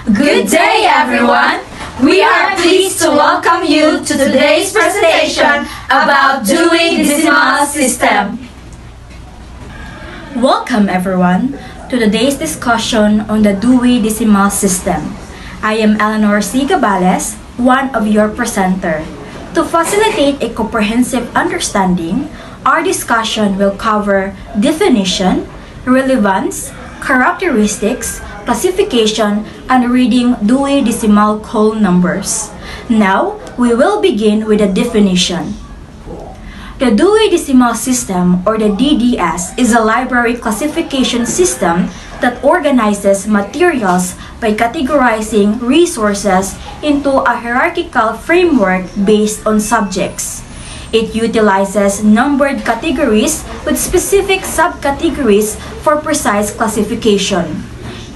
Good day, everyone! We are pleased to welcome you to today's presentation about Dewey Decimal System. Welcome, everyone, to today's discussion on the Dewey Decimal System. I am Eleanor C. Gabales, one of your presenter. To facilitate a comprehensive understanding, our discussion will cover definition, relevance, characteristics, classification, and reading Dewey Decimal Call numbers. Now, we will begin with a definition. The Dewey Decimal System, or the DDS, is a library classification system that organizes materials by categorizing resources into a hierarchical framework based on subjects. It utilizes numbered categories with specific subcategories for precise classification.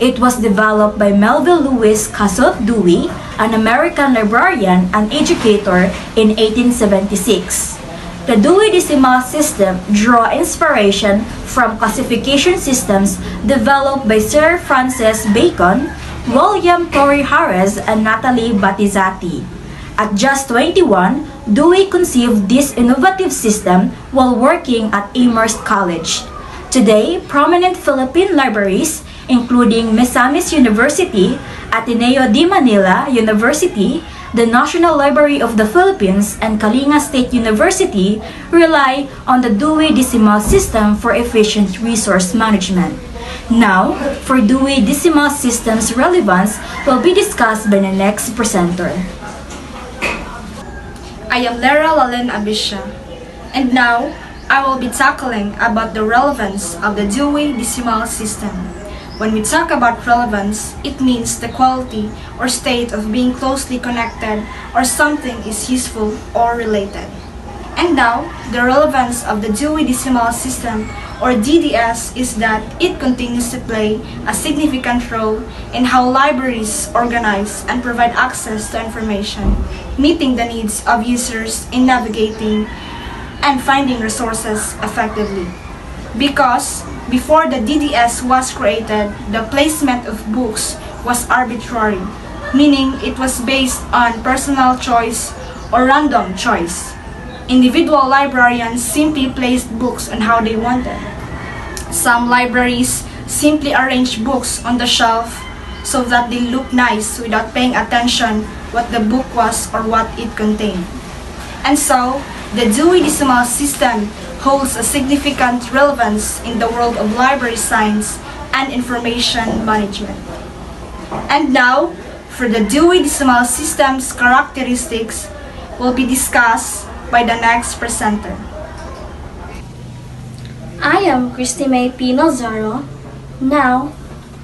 It was developed by Melville Lewis Castle Dewey, an American librarian and educator in 1876. The Dewey Decimal System drew inspiration from classification systems developed by Sir Francis Bacon, William Torrey Harris, and Natalie Battizzati. At just 21, Dewey conceived this innovative system while working at Amherst College. Today, prominent Philippine libraries, including Misamis University, Ateneo de Manila University, the National Library of the Philippines, and Kalinga State University, rely on the Dewey Decimal System for efficient resource management. Now, for Dewey Decimal System's relevance will be discussed by the next presenter. I am Lara Lalen Abisha, and now I will be tackling about the relevance of the Dewey Decimal System. When we talk about relevance, it means the quality or state of being closely connected or something is useful or related. And now, the relevance of the Dewey Decimal System or DDS is that it continues to play a significant role in how libraries organize and provide access to information, meeting the needs of users in navigating and finding resources effectively. Because before the DDS was created, the placement of books was arbitrary, meaning it was based on personal choice or random choice. Individual librarians simply placed books on how they wanted. Some libraries simply arranged books on the shelf so that they look nice without paying attention what the book was or what it contained. And so, the Dewey Decimal System holds a significant relevance in the world of library science and information management. And now, for the Dewey Decimal System's characteristics will be discussed by the next presenter. I am Christy May P. Nazaro. Now,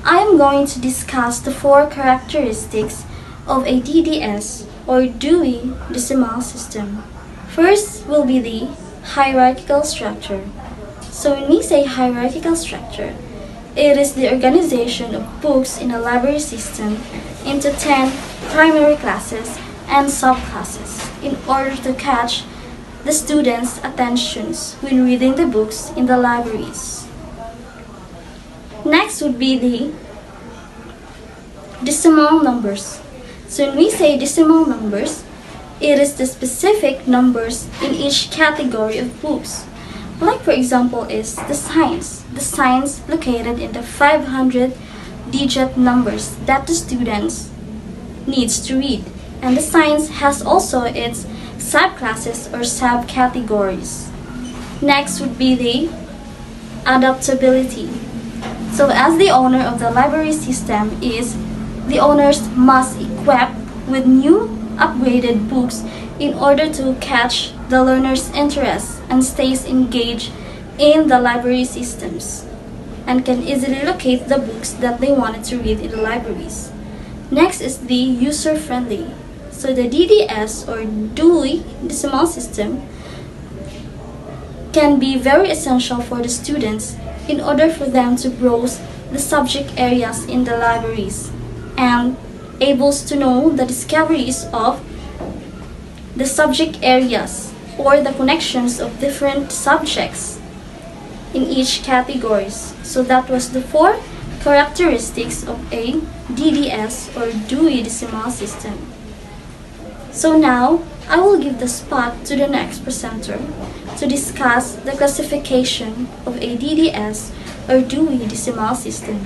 I am going to discuss the four characteristics of a DDS or Dewey Decimal System. First will be the hierarchical structure. So when we say hierarchical structure, it is the organization of books in a library system into 10 primary classes and subclasses in order to catch the students' attentions when reading the books in the libraries. Next would be the decimal numbers. So when we say decimal numbers, it is the specific numbers in each category of books. Like for example is the science. The science located in the 500-digit numbers that the students needs to read. And the science has also its subclasses or subcategories. Next would be the adaptability. So as the owner of the library system the owners must equip with new upgraded books in order to catch the learner's interest and stays engaged in the library systems and can easily locate the books that they wanted to read in the libraries. Next is the user-friendly. So the DDS or Dewey Decimal System can be very essential for the students in order for them to browse the subject areas in the libraries and able to know the discoveries of the subject areas or the connections of different subjects in each categories. So that was the four characteristics of a DDS or Dewey Decimal System. So now, I will give the spot to the next presenter to discuss the classification of a DDS or Dewey Decimal System.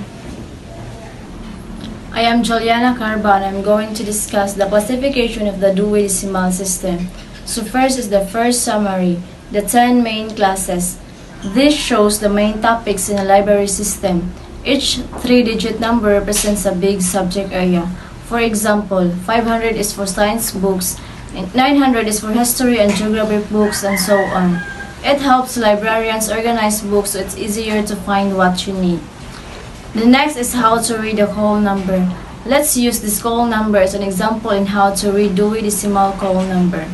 I am Juliana Carba and I'm going to discuss the classification of the Dewey Decimal System. So first is the first summary, the 10 main classes. This shows the main topics in a library system. Each 3-digit number represents a big subject area. For example, 500 is for science books, 900 is for history and geography books, and so on. It helps librarians organize books so it's easier to find what you need. The next is how to read a whole number. Let's use this whole number as an example in how to read Dewey Decimal whole number.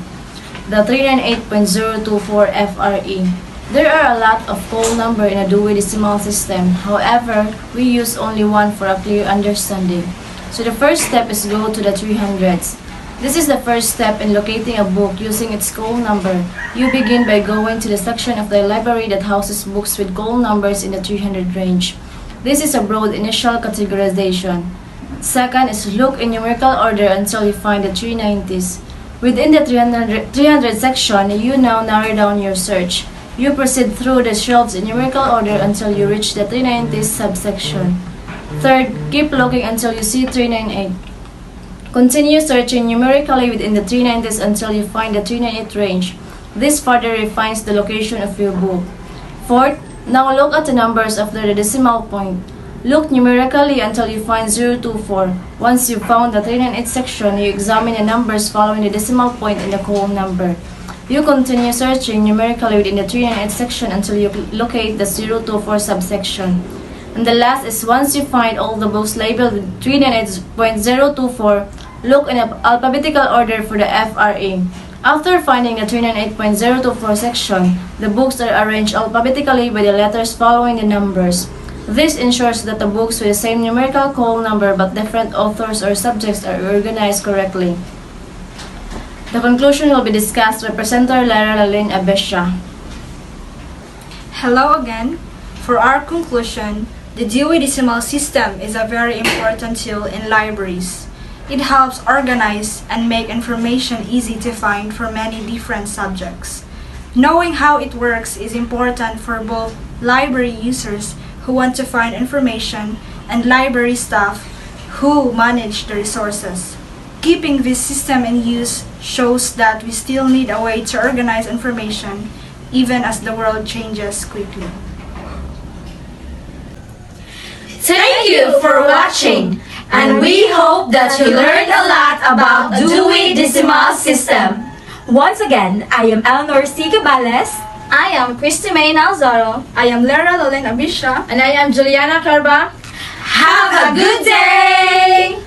The 398.024 FRE. There are a lot of whole number in a Dewey Decimal System. However, we use only one for a clear understanding. So the first step is go to the 300s. This is the first step in locating a book using its whole number. You begin by going to the section of the library that houses books with whole numbers in the 300 range. This is a broad initial categorization. Second is look in numerical order until you find the 390s. Within the 300 section, you now narrow down your search. You proceed through the shelves in numerical order until you reach the 390s subsection. Third, keep looking until you see 398. Continue searching numerically within the 390s until you find the 398 range. This further refines the location of your book. Fourth, now look at the numbers after the decimal point. Look numerically until you find 024. Once you've found the 398 section, you examine the numbers following the decimal point in the whole number. You continue searching numerically within the 398 section until you locate the 024 subsection. And the last is once you find all the books labeled with 398.024, look in alphabetical order for the FRA. After finding the 398.024 section, the books are arranged alphabetically by the letters following the numbers. This ensures that the books with the same numerical whole number but different authors or subjects are organized correctly. The conclusion will be discussed by Presenter Lara Lalin Abesha. Hello again. For our conclusion, the Dewey Decimal System is a very important tool in libraries. It helps organize and make information easy to find for many different subjects. Knowing how it works is important for both library users who want to find information and library staff who manage the resources. Keeping this system in use shows that we still need a way to organize information even as the world changes quickly. Thank you for watching, and we hope that you learned a lot about Dewey Decimal System. Once again, I am Eleanor C. Cabales. I am Christy May Nalzaro. I am Lara Lolen Abisha. And I am Juliana Carba. Have a good day!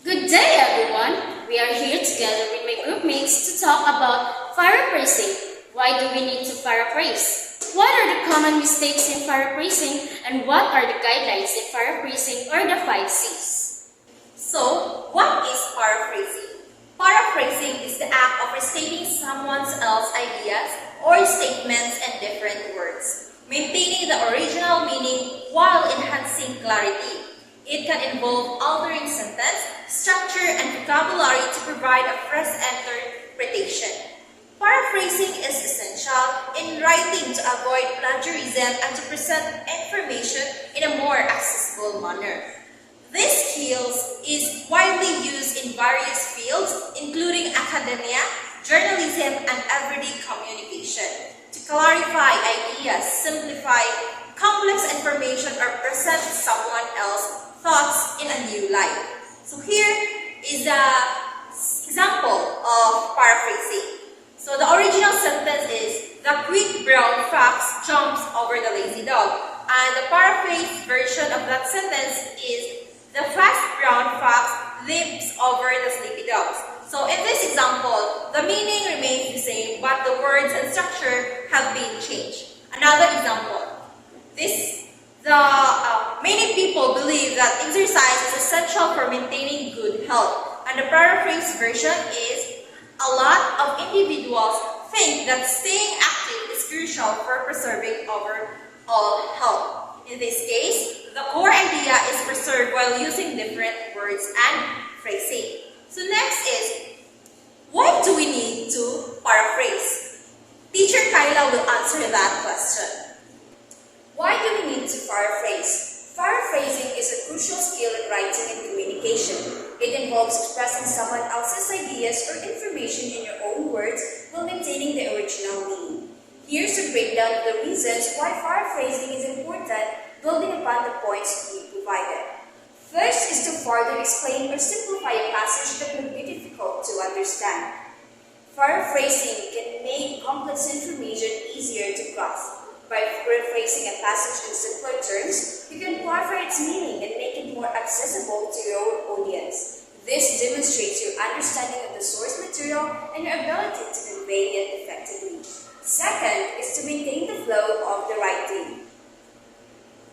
Good day, everyone! We are here together with my group mates to talk about paraphrasing. Why do we need to paraphrase? What are the common mistakes in paraphrasing, and what are the guidelines in paraphrasing, or the 5 C's? So, what is paraphrasing? Paraphrasing is the act of restating someone else's ideas or statements in different words, maintaining the original meaning while enhancing clarity. It can involve altering sentence, structure, and vocabulary to provide a fresh interpretation. Paraphrasing is essential in writing to avoid plagiarism and to present information in a more accessible manner. This skill is widely used in various fields, including academia, journalism, and everyday communication, to clarify ideas, simplify complex information, or present someone else's thoughts in a new light. So here is an example of paraphrasing. So the original sentence is, "The quick brown fox jumps over the lazy dog." And the paraphrased version of that sentence is, "The fast brown fox leaps over the sleepy dogs." So in this example, the meaning remains the same, but the words and structure have been changed. Another example. Many people believe that exercise is essential for maintaining good health. And the paraphrased version is, "A lot of individuals think that staying active is crucial for preserving overall health. In this case, the core idea is preserved while using different words and phrasing. So next is, why do we need to paraphrase? Teacher Kyla will answer that question. Why do we need to paraphrase? Paraphrasing is a crucial skill in writing and communication. It involves expressing someone else's ideas or information in your own words while maintaining the original meaning. Here's a breakdown of the reasons why paraphrasing is important, building upon the points we provided. First is to further explain or simplify a passage that would be difficult to understand. Paraphrasing can make complex information easier to grasp. By rephrasing a passage in simpler terms, you can clarify its meaning and make it more accessible to your audience. This demonstrates your understanding of the source material and your ability to convey it effectively. Second is to maintain the flow of the writing.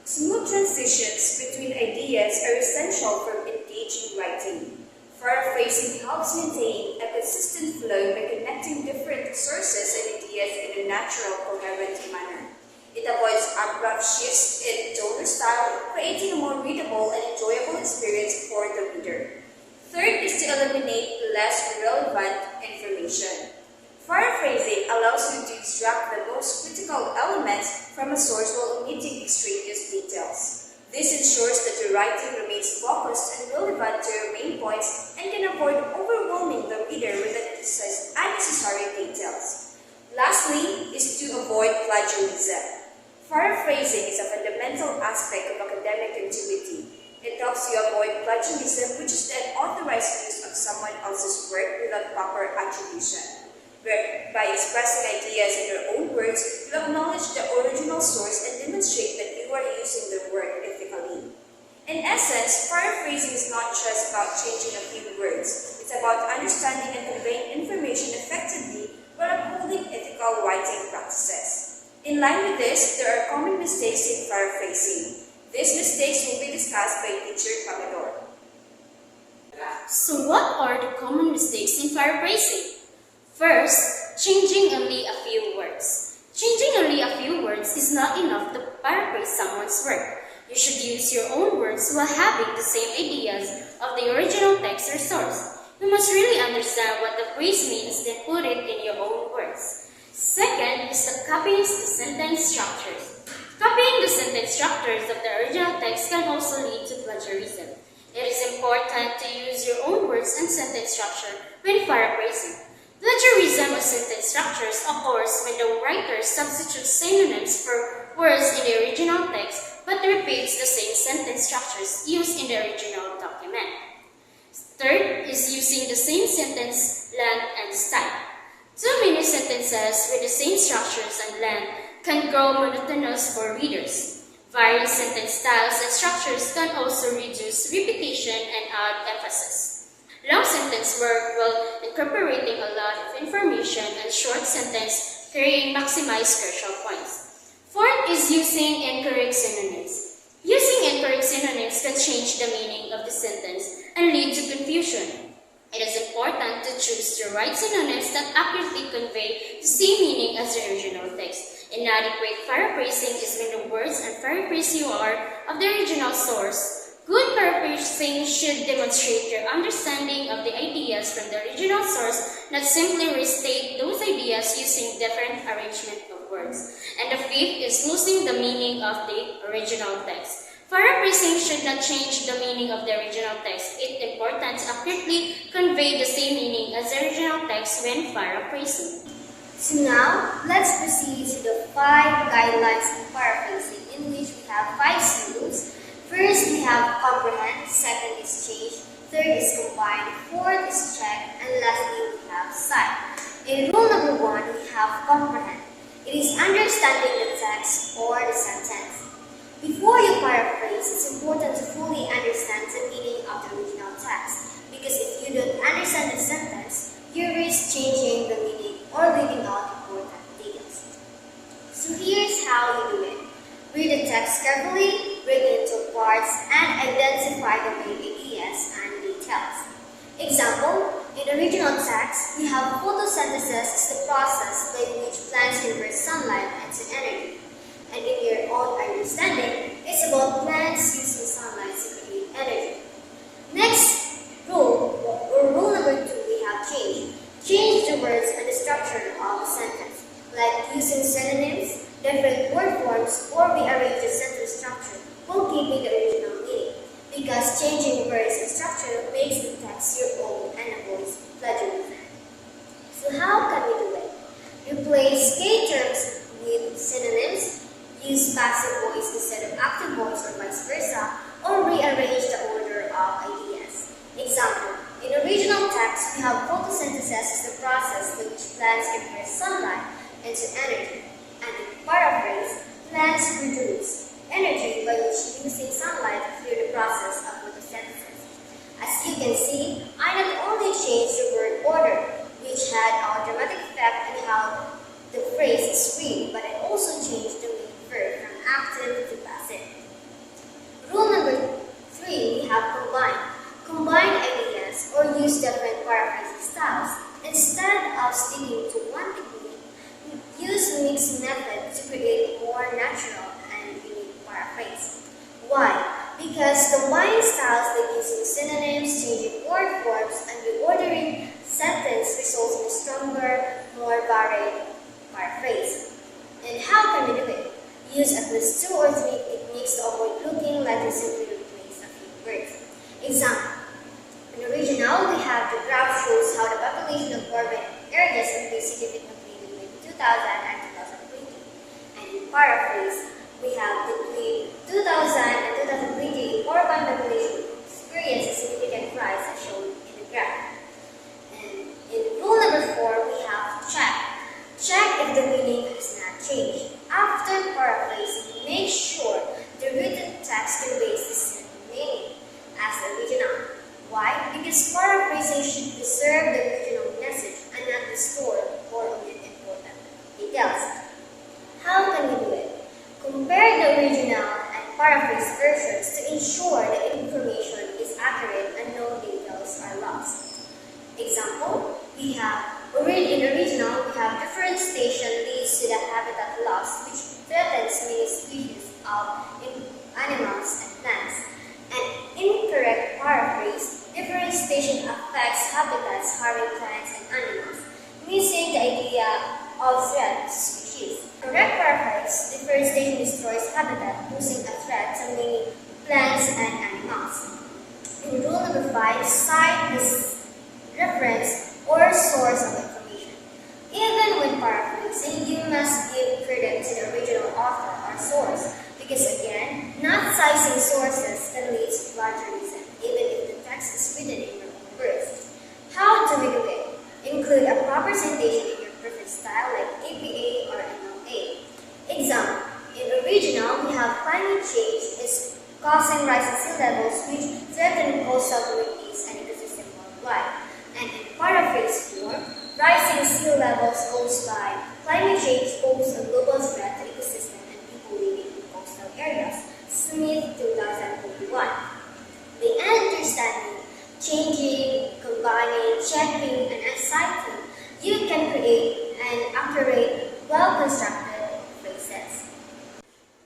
Smooth transitions between ideas are essential for engaging writing. Paraphrasing helps maintain a consistent flow by connecting different sources and ideas in a natural, coherent manner. It avoids abrupt shifts in tone or style, creating a more readable and enjoyable experience for the reader. Third is to eliminate less relevant information. Paraphrasing allows you to extract the most critical elements from a source while omitting extraneous details. This ensures that your writing remains focused and relevant to your main points and can avoid overwhelming the reader with unnecessary details. Lastly is to avoid plagiarism. Paraphrasing is a fundamental aspect of academic activity. It helps you avoid plagiarism, which is the unauthorized use of someone else's work without proper attribution. By expressing ideas in your own words, you acknowledge the original source and demonstrate that you are using the work ethically. In essence, paraphrasing is not just about changing a few words. It's about understanding and conveying information effectively while upholding ethical writing practices. In line with this, there are common mistakes in paraphrasing. These mistakes will be discussed by Teacher Camador. So what are the common mistakes in paraphrasing? First, changing only a few words. Changing only a few words is not enough to paraphrase someone's work. You should use your own words while having the same ideas of the original text or source. You must really understand what the phrase means, then put it in your own words. Second is the copying the sentence structures. Copying the sentence structures of the original text can also lead to plagiarism. It is important to use your own words and sentence structure when paraphrasing. Plagiarism of sentence structures occurs when the writer substitutes synonyms for words in the original text but repeats the same sentence structures used in the original document. Third is using the same sentence length and style. Too many sentences with the same structures and length can grow monotonous for readers. Various sentence styles and structures can also reduce repetition and add emphasis. Long sentence work while incorporating a lot of information, and short sentence carrying maximized crucial points. Fourth is using incorrect synonyms. Using incorrect synonyms can change the meaning of the sentence and lead to confusion. It is important to choose the right synonyms that accurately convey the same meaning as the original text. Inadequate paraphrasing is when the words and paraphrase you are of the original source. Good paraphrasing should demonstrate your understanding of the ideas from the original source, not simply restate those ideas using different arrangement of words. And the fifth is losing the meaning of the original text. Paraphrasing should not change the meaning of the original text. It is important to accurately convey the same meaning as the original text when paraphrasing. So now, let's proceed to the 5 guidelines of paraphrasing, in which we have 5 rules. First, we have comprehend, second is change, third is combine, fourth is check, and lastly, we have cite. In rule number 1, we have comprehend. It is understanding the text or the sentence. Before you paraphrase, it's important to fully understand the meaning of the original text, because if you don't understand the sentence, you risk changing the meaning or leaving out important details. So here's how you do it. Read the text carefully, break it into parts, and identify the main ideas and details. Example, In original text, we have photosynthesis is the process by which plants convert sunlight into energy. And in your own understanding, it's about plants using sunlight to create energy. Next rule, or rule number 2, we have change. Change the words and the structure of a sentence, like using synonyms, different word forms, or rearrange the sentence structure while keeping the original meaning. Because changing words and structure makes the text your own and avoids plagiarism. So how can we do it? Replace key terms with synonyms, use passive voice instead of active voice or vice versa, or rearrange the order of ideas. Example, in original text, we have photosynthesis as the process by which plants convert sunlight into energy. And in paraphrase, plants produce energy by which using sunlight through the process of photosynthesis. As you can see, I not only changed the word order, which had a dramatic effect on how the phrase is read, but I also changed the main verb from active to passive. Rule number 3, we have combine. Combine ideas or use different paraphrasing styles. Instead of sticking to one technique, use mixed method to create a more natural and unique paraphrase. Why? Because combining styles like using synonyms, changing word forms, and reordering sentence results in a stronger, more varied paraphrase. And how can we do it? Use at least 2 or 3 techniques to avoid looking like you simply replace a few words. Example, in original, we have the graph shows how the population of urban areas increased significantly between 2000 and 2020. And in paraphrase, we have between 2000 and 2020, urban population experienced a significant rise as shown in the graph. And in rule number 4, we have check. Check if the meaning has not changed. After paraphrasing, make sure the written text conveys the same meaning as the original. Why? Because paraphrasing should preserve the original message and not distort or omit important details. How can we do it? Compare the original and paraphrase versions to ensure the information is accurate and no details are lost. Example, we have in original, we have deforestation leads to the habitat loss, which threatens many species of animals and plants. An incorrect paraphrase, deforestation affects habitats, harming plants and animals, missing the idea of threat to species. Correct paraphrase, deforestation destroys habitat, posing a threat to many plants and animals. In rule number 5, cite this reference or source of information. Even when paraphrasing, you must give credit to the original author or source, because again, not citing sources can lead to plagiarism, even if the text is written in your own words. How do we do it? Include a proper citation in your preferred style like APA or MLA. Example, in original, we have climate change is causing rising sea levels which threaten coastal communities and ecosystem worldwide. And in paraphrase form, rising sea levels caused by climate change pose a global threat to ecosystem and people living in coastal areas. Smith, 2021. The understanding, changing, combining, checking, and citing, you can create an accurate, well-constructed phrases.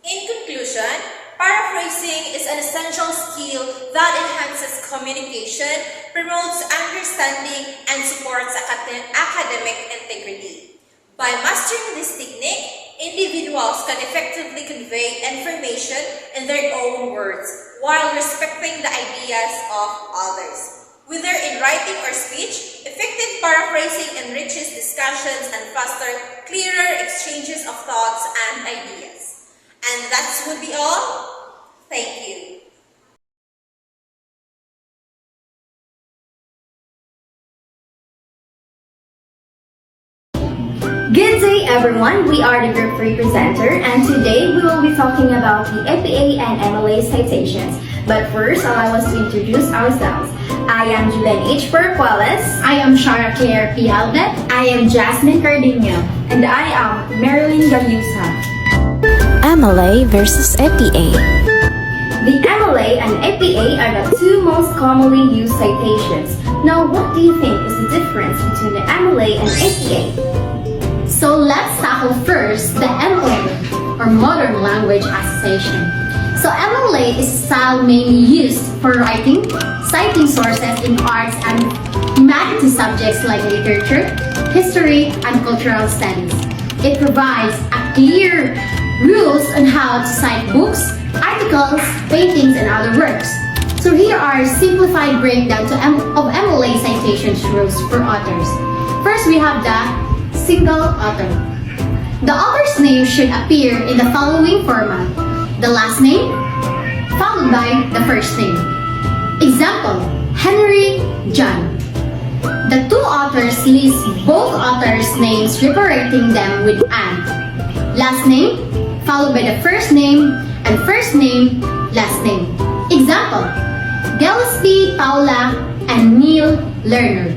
In conclusion, paraphrasing is an essential skill that enhances communication, promotes understanding, and supports academic integrity. By mastering this technique, individuals can effectively convey information in their own words while respecting the ideas of others. Whether in writing or speech, effective paraphrasing enriches discussions and fosters clearer exchanges of thoughts and ideas. And that would be all. Thank you. Good day everyone, we are the group 3 presenter and today we will be talking about the APA and MLA citations. But first, allow us to introduce ourselves. I am Julen H. Perquales. I am Shara Claire P. Albert. I am Jasmine Cardinho. And I am Marilyn Galusa. MLA versus APA. The MLA and APA are the two most commonly used citations. Now, what do you think is the difference between the MLA and APA? So let's tackle first the MLA, or Modern Language Association. So MLA is a style mainly used for writing, citing sources in arts and humanities subjects like literature, history, and cultural studies. It provides a clear rules on how to cite books, articles, paintings, and other works. So here are a simplified breakdown of MLA citations rules for authors. First, we have the single author. The author's name should appear in the following format: the last name, followed by the first name. Example, Henry John. The two authors list both authors' names separating them with "and." Last name, followed by the first name, and first name, last name. Example, Gillespie, Paula, and Neil Lerner.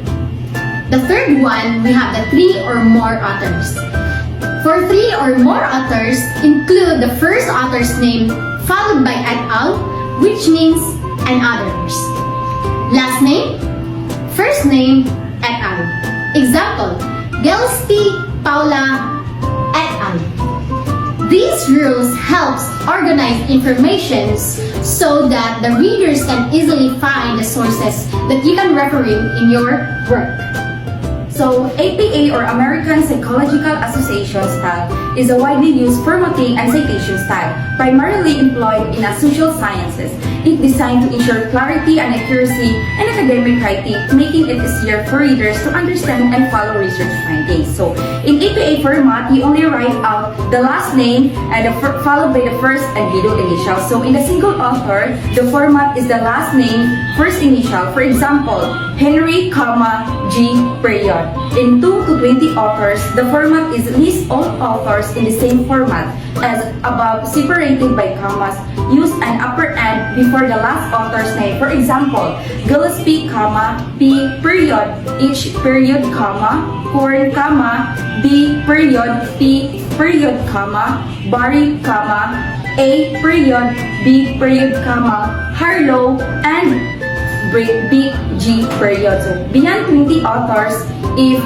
The third one, we have the three or more authors. For three or more authors, include the first author's name, followed by et al., which means and others. Last name, first name, et al. Example, Gillespie, Paula, et al. These rules helps organize information so that the readers can easily find the sources that you can refer in your work. So, APA or American Psychological Association style is a widely used formatting and citation style, primarily employed in social sciences. It's designed to ensure clarity and accuracy in academic writing, making it easier for readers to understand and follow research findings. So, in APA format, you only write out the last name and followed by the first and middle initial. So, in a single author, the format is the last name, first initial. For example, Henry, G, period. In 2 to 20 authors, the format is list all authors in the same format as above, separated by commas. Use an upper end before the last author's name. For example, Gillespie, P, period, H, period, Horn, B, period, P, period, Barry, A, period, B, period, Harlow, and B, G, period. So, beyond 20 authors, if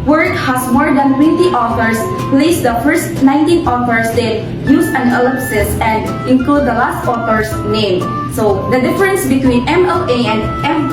work has more than 20 authors, list the first 19 authors, then use an ellipsis and include the last author's name. So, the difference between MLA and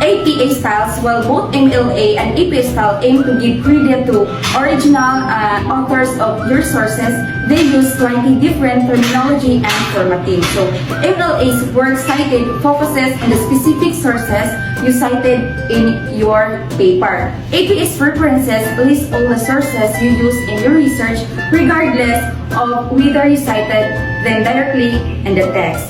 APA styles, while both MLA and APA style aim to give credit to original authors of your sources, they use slightly different terminology and formatting. So, MLA's work cited focuses on the specific sources you cited in your paper. APA's references list all the sources you use in your research, regardless of whether you cited them directly in the text.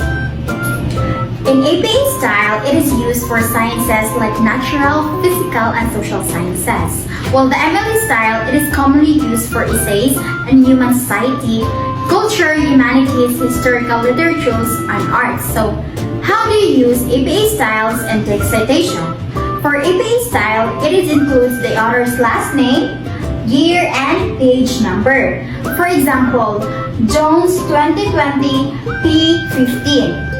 In APA style, it is used for sciences like natural, physical, and social sciences. While the MLA style, it is commonly used for essays and human society, culture, humanities, historical literatures, and arts. So, how do you use APA styles and text citation? For APA style, it includes the author's last name, year, and page number. For example, Jones 2020 P15.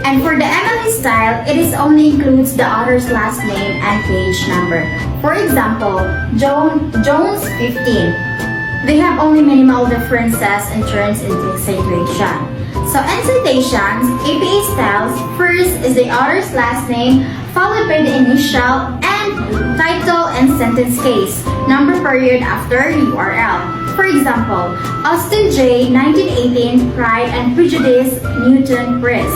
And for the MLA style, it only includes the author's last name and page number. For example, Jones 15. They have only minimal differences in terms in text citation. So in citations, APA styles, first is the author's last name, followed by the initial and title and sentence case, number period after URL. For example, Austin J. 1918, Pride and Prejudice, Newton Press.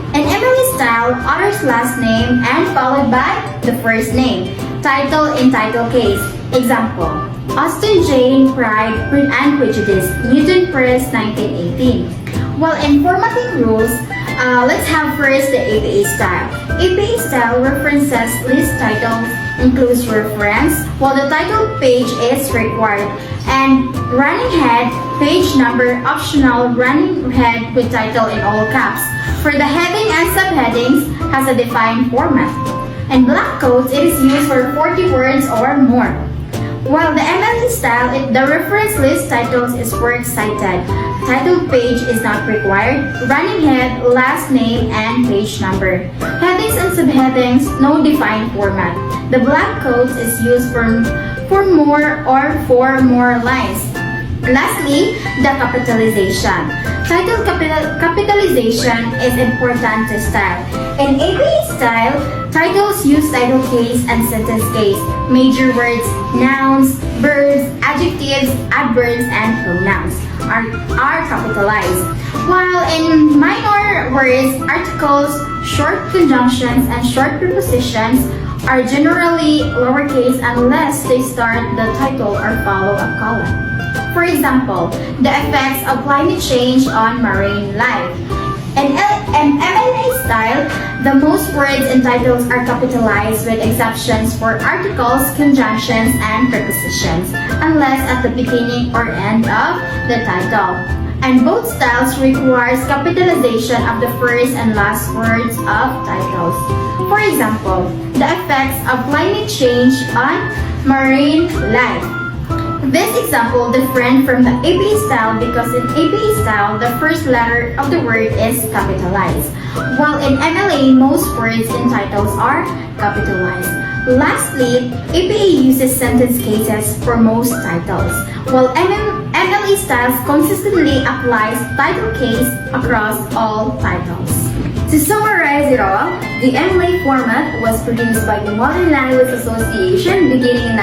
In MLA style, author's last name and followed by the first name, title in title case. Example, Austin Jane, Pride and Prejudice, Newton Press, 1918. While in formatting rules, let's have first the APA style. APA style references list titles, includes reference, while the title page is required, and running head, page number optional, running head with title in all caps. For the heading and subheadings, has a defined format. In black codes, it is used for 40 words or more. While the MLE style, the reference list titles is works cited. Title page is not required. Running head, last name, and page number. Headings and subheadings, no defined format. The black quotes is used for more or for more lines. Lastly, the capitalization. Title capitalization is important to style. In APA style, titles use title case and sentence case, major words, nouns, verbs, adjectives, adverbs, and pronouns are capitalized. While in minor words, articles, short conjunctions, and short prepositions are generally lowercase unless they start the title or follow a colon. For example, the effects of climate change on marine life. In MLA style, the most words and titles are capitalized with exceptions for articles, conjunctions, and prepositions, unless at the beginning or end of the title. And both styles requires capitalization of the first and last words of titles. For example, the effects of climate change on marine life. This example different from the APA style because in APA style, the first letter of the word is capitalized, while in MLA, most words in titles are capitalized. Lastly, APA uses sentence cases for most titles, while MLA styles consistently applies title case across all titles. To summarize it all, the MLA format was produced by the Modern Language Association beginning in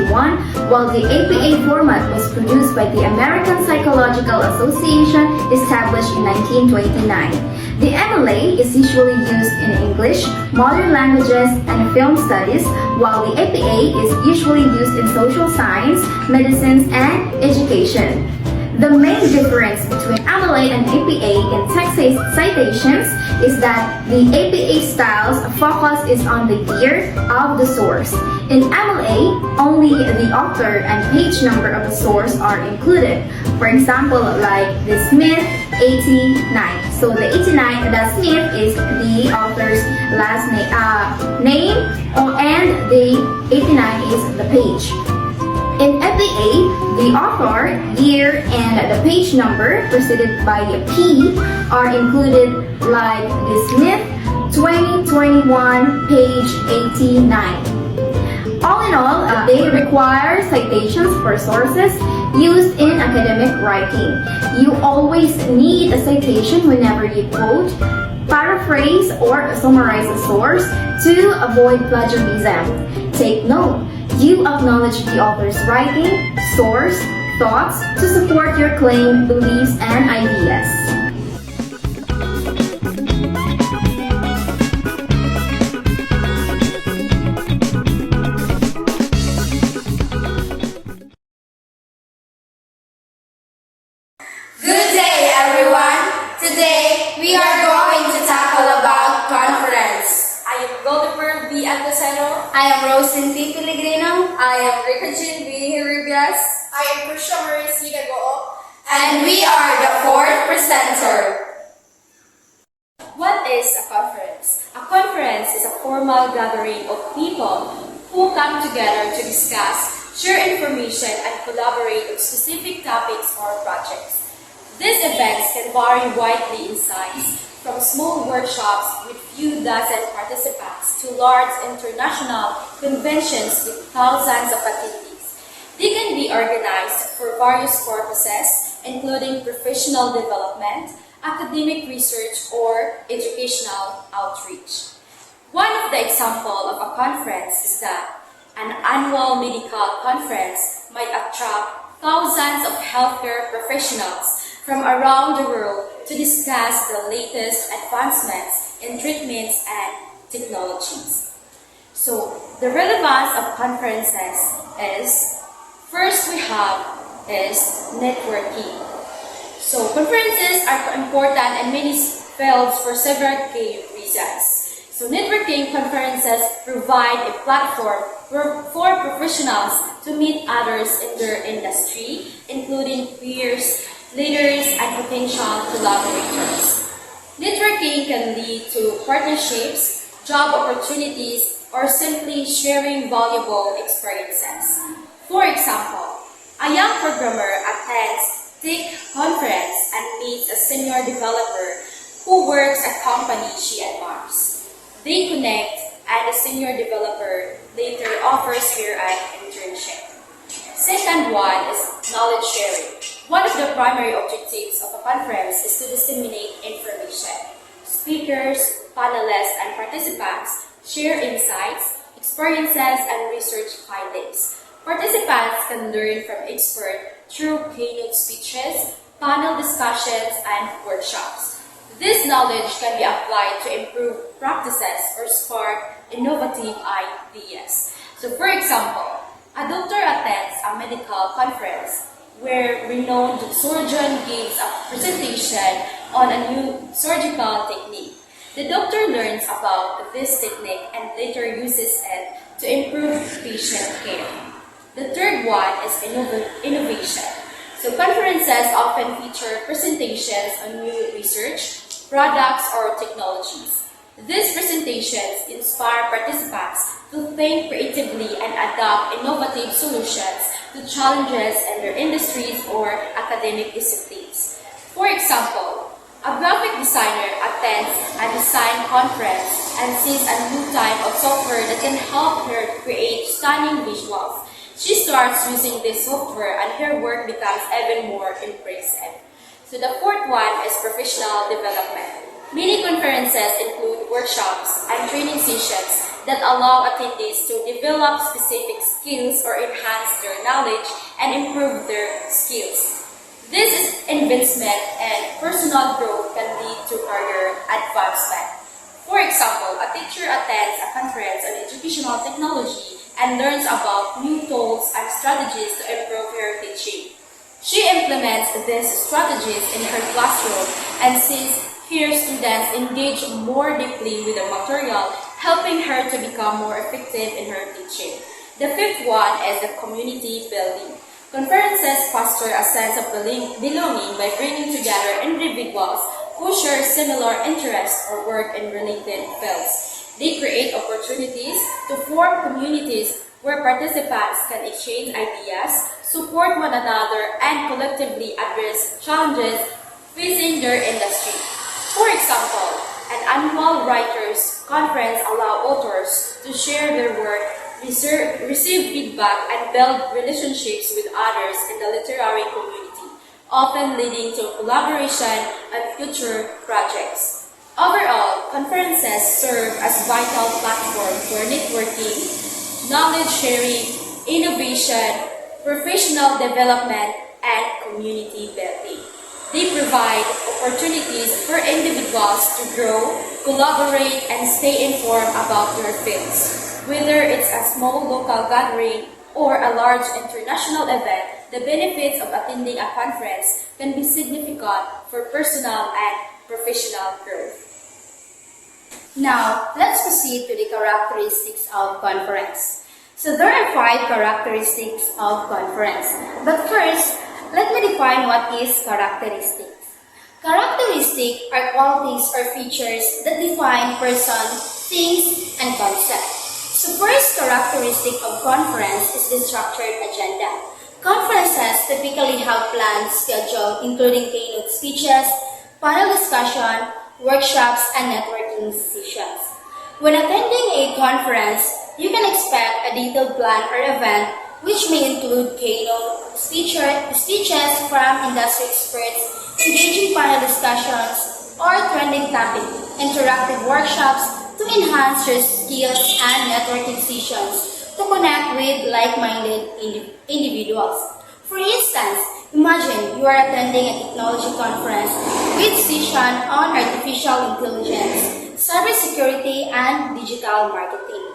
1951, while the APA format was produced by the American Psychological Association established in 1929. The MLA is usually used in English, modern languages, and film studies, while the APA is usually used in social science, medicine, and education. The main difference between MLA and APA in text citations is that the APA style's focus is on the year of the source. In MLA, only the author and page number of the source are included. For example, like the Smith 89. So the 89, the Smith is the author's last name, and the 89 is the page. In APA, the author, year, and the page number preceded by a P are included like the Smith 2021 page 89. All in all, they require citations for sources used in academic writing. You always need a citation whenever you quote, paraphrase, or summarize a source to avoid plagiarism. Take note. You acknowledge the author's writing, source, thoughts to support your claim, beliefs, and ideas. Good day, everyone! Today, we are going to tackle about conference. I am Goldifer B. Antoseno. I am Rosin T. Pellegrino. I am Ricardine B. Ribias. I am Krisha Marie Goo. And we are the fourth presenter. What is a conference? A conference is a formal gathering of people who come together to discuss, share information, and collaborate on specific topics or projects. These events can vary widely in size, from small workshops with few dozen participants to large international conventions with thousands of attendees. They can be organized for various purposes, including professional development, academic research, or educational outreach. One of the examples of a conference is that an annual medical conference might attract thousands of healthcare professionals from around the world to discuss the latest advancements in treatments and technologies. So, the relevance of conferences is, first we have is networking. So, conferences are important in many fields for several key reasons. So, networking conferences provide a platform for professionals to meet others in their industry, including peers, leaders, and potential collaborators. Networking can lead to partnerships, job opportunities, or simply sharing valuable experiences. For example, a young programmer attends TIC conference and meets a senior developer who works at company she admires. They connect and the senior developer later offers her an internship. Second one is knowledge sharing. One of the primary objectives of a conference is to disseminate information. Speakers, panelists, and participants share insights, experiences, and research findings. Participants can learn from experts through keynote speeches, panel discussions, and workshops. This knowledge can be applied to improve practices or spark innovative ideas. So for example, a doctor attends a medical conference where renowned surgeon gives a presentation on a new surgical technique. The doctor learns about this technique and later uses it to improve patient care. The third one is innovation. So conferences often feature presentations on new research, products, or technologies. These presentations inspire participants to think creatively and adopt innovative solutions to challenges in their industries or academic disciplines. For example, a graphic designer attends a design conference and sees a new type of software that can help her create stunning visuals. She starts using this software and her work becomes even more impressive. So the fourth one is professional development. Many conferences include workshops and training sessions that allow attendees to develop specific skills or enhance their knowledge and improve their skills. This investment and personal growth can lead to career advancement. For example, a teacher attends a conference on educational technology and learns about new tools and strategies to improve her teaching. She implements these strategies in her classroom and sees her students engage more deeply with the material, helping her to become more effective in her teaching. The fifth one is the community building. Conferences foster a sense of belonging by bringing together individuals who share similar interests or work in related fields. They create opportunities to form communities where participants can exchange ideas, support one another, and collectively address challenges facing their industry. For example, an annual writers' conference allows authors to share their work, receive feedback, and build relationships with others in the literary community, often leading to collaboration and future projects. Overall, conferences serve as vital platforms for networking, knowledge sharing, innovation, professional development, and community building. They provide opportunities for individuals to grow, collaborate, and stay informed about their fields. Whether it's a small local gathering or a large international event, the benefits of attending a conference can be significant for personal and professional growth. Now, let's proceed to the characteristics of conference. So there are 5 characteristics of conference. But first, let me define what is characteristics. Characteristics are qualities or features that define person, things, and concepts. So first characteristic of conference is the structured agenda. Conferences typically have planned schedule including keynote speeches, panel discussion, workshops, and networking sessions. When attending a conference, you can expect a detailed plan or event which may include keynote speeches from industry experts, engaging panel discussions, or trending topic, interactive workshops to enhance your skills and networking sessions to connect with like-minded individuals. For instance, imagine you are attending a technology conference with session on artificial intelligence, cybersecurity, and digital marketing.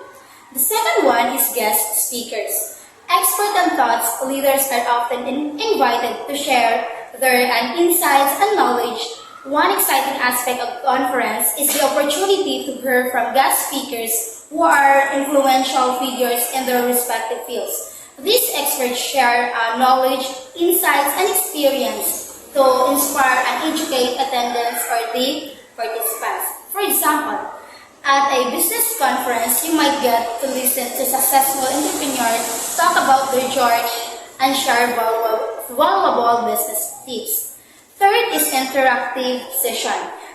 The second one is guest speakers. Experts and thought leaders are often invited to share their insights and knowledge. One exciting aspect of conference is the opportunity to hear from guest speakers who are influential figures in their respective fields. These experts share knowledge, insights, and experience to inspire and educate attendants or the participants. For example, At a business conference, you might get to listen to successful entrepreneurs talk about their journey and share valuable business tips. Third is interactive session.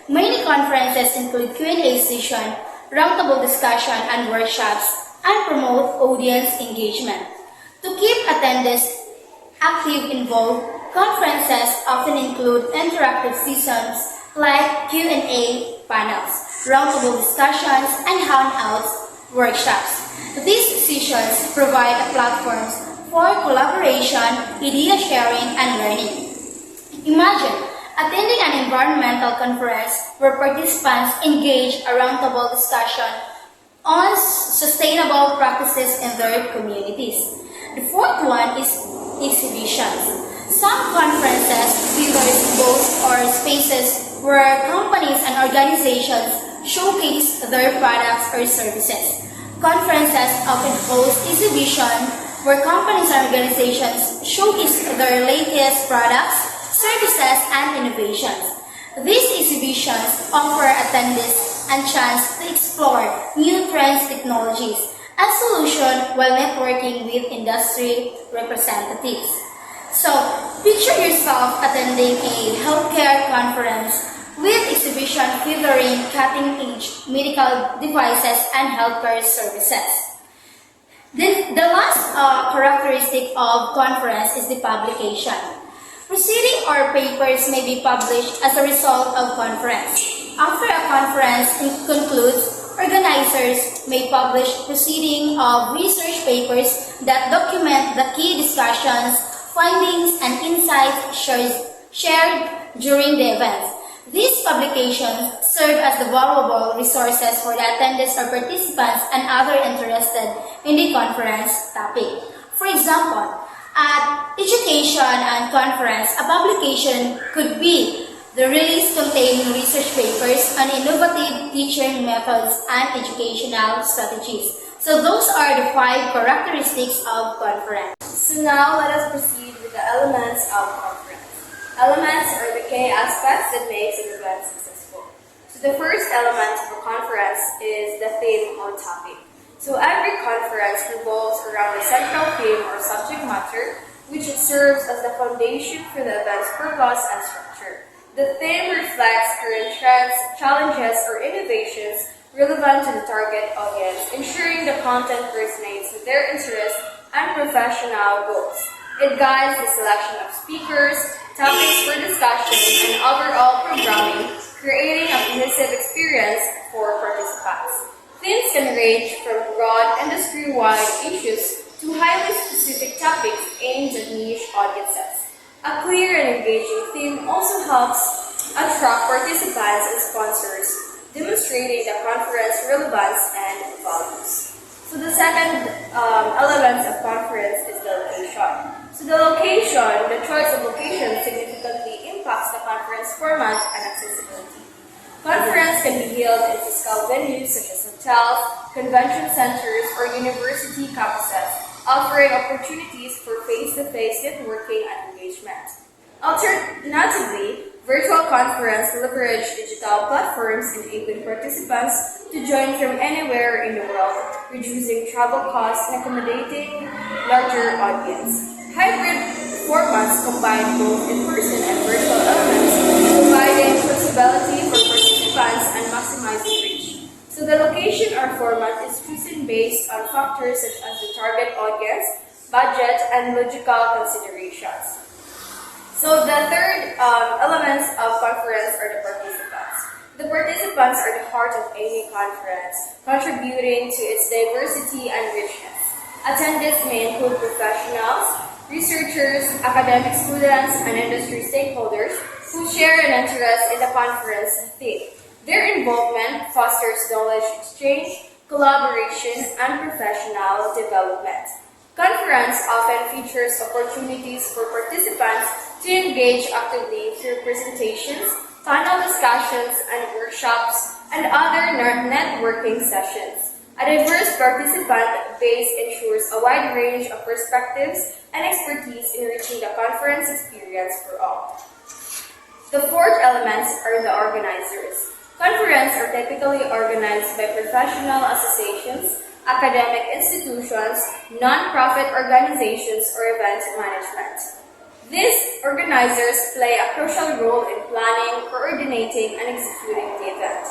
Many conferences include Q&A session, roundtable discussion, and workshops, and promote audience engagement. To keep attendees active involved, conferences often include interactive sessions like Q&A panels, roundtable discussions, and hangouts workshops. These sessions provide a platform for collaboration, idea sharing, and learning. Imagine attending an environmental conference where participants engage a roundtable discussion on sustainable practices in their communities. The fourth one is exhibitions. Some conferences feature booths or spaces where companies and organizations showcase their products or services. Conferences often host exhibitions where companies and organizations showcase their latest products, services, and innovations. These exhibitions offer attendees a chance to explore new trends, technologies, and solutions while networking with industry representatives. So, picture yourself attending a healthcare conference with exhibition featuring cutting-edge medical devices and healthcare services. The last characteristic of conference is the publication. Proceeding or papers may be published as a result of conference. After a conference concludes, organizers may publish proceeding of research papers that document the key discussions, findings, and insights shared during the event. These publications serve as the valuable resources for the attendees or participants and other interested in the conference topic. For example, at education and conference, a publication could be the release containing research papers on innovative teaching methods and educational strategies. So those are the 5 characteristics of conference. So now let us proceed with the elements of conference. Elements are the key aspects that makes an event successful. So the first element of a conference is the theme or topic. So every conference revolves around a central theme or subject matter, which serves as the foundation for the event's purpose and structure. The theme reflects current trends, challenges, or innovations relevant to the target audience, ensuring the content resonates with their interests and professional goals. It guides the selection of speakers, topics for discussion, and overall programming, creating a cohesive experience for participants. Themes can range from broad industry-wide issues to highly specific topics aimed at niche audiences. A clear and engaging theme also helps attract participants and sponsors, demonstrating the conference relevance and values. So the second element of conference is the location. So the choice of location significantly impacts the conference format and accessibility. Conference can be held in physical venues such as hotels, convention centers, or university campuses, offering opportunities for face-to-face networking and engagement. Alternatively, virtual conference leverage digital platforms enabling participants to join from anywhere in the world, reducing travel costs and accommodating larger audience. Hybrid formats combine both in-person and virtual elements, providing flexibility for participants and maximizing reach. So the location or format is chosen based on factors such as the target audience, budget, and logical considerations. So the third elements of conference are the participants. The participants are the heart of any conference, contributing to its diversity and richness. Attendees may include professionals, researchers, academic students, and industry stakeholders who share an interest in the conference theme. Their involvement fosters knowledge exchange, collaboration, and professional development. Conference often features opportunities for participants to engage actively through presentations, panel discussions, and workshops, and other networking sessions. A diverse participant base ensures a wide range of perspectives and expertise, enriching the conference experience for all. The fourth elements are the organizers. Conference Conferences are typically organized by professional associations, academic institutions, non-profit organizations, or event management. These organizers play a crucial role in planning, coordinating, and executing the event.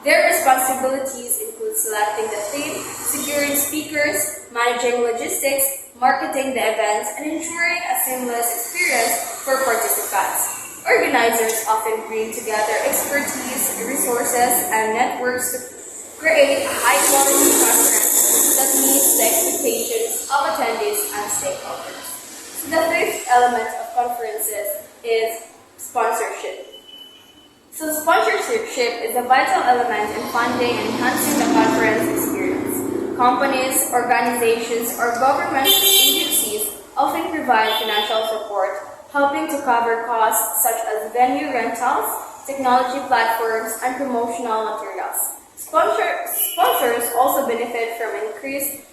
Their responsibilities include selecting the theme, securing speakers, managing logistics, marketing the events, and ensuring a seamless experience for participants. Organizers often bring together expertise, resources, and networks to create a high-quality conference that meets the expectations of attendees and stakeholders. So the fifth element of conferences is sponsorship. So sponsorship is a vital element in funding and enhancing the conference experience. Companies, organizations, or government agencies often provide financial support, helping to cover costs such as venue rentals, technology platforms, and promotional materials. Sponsors also benefit from increased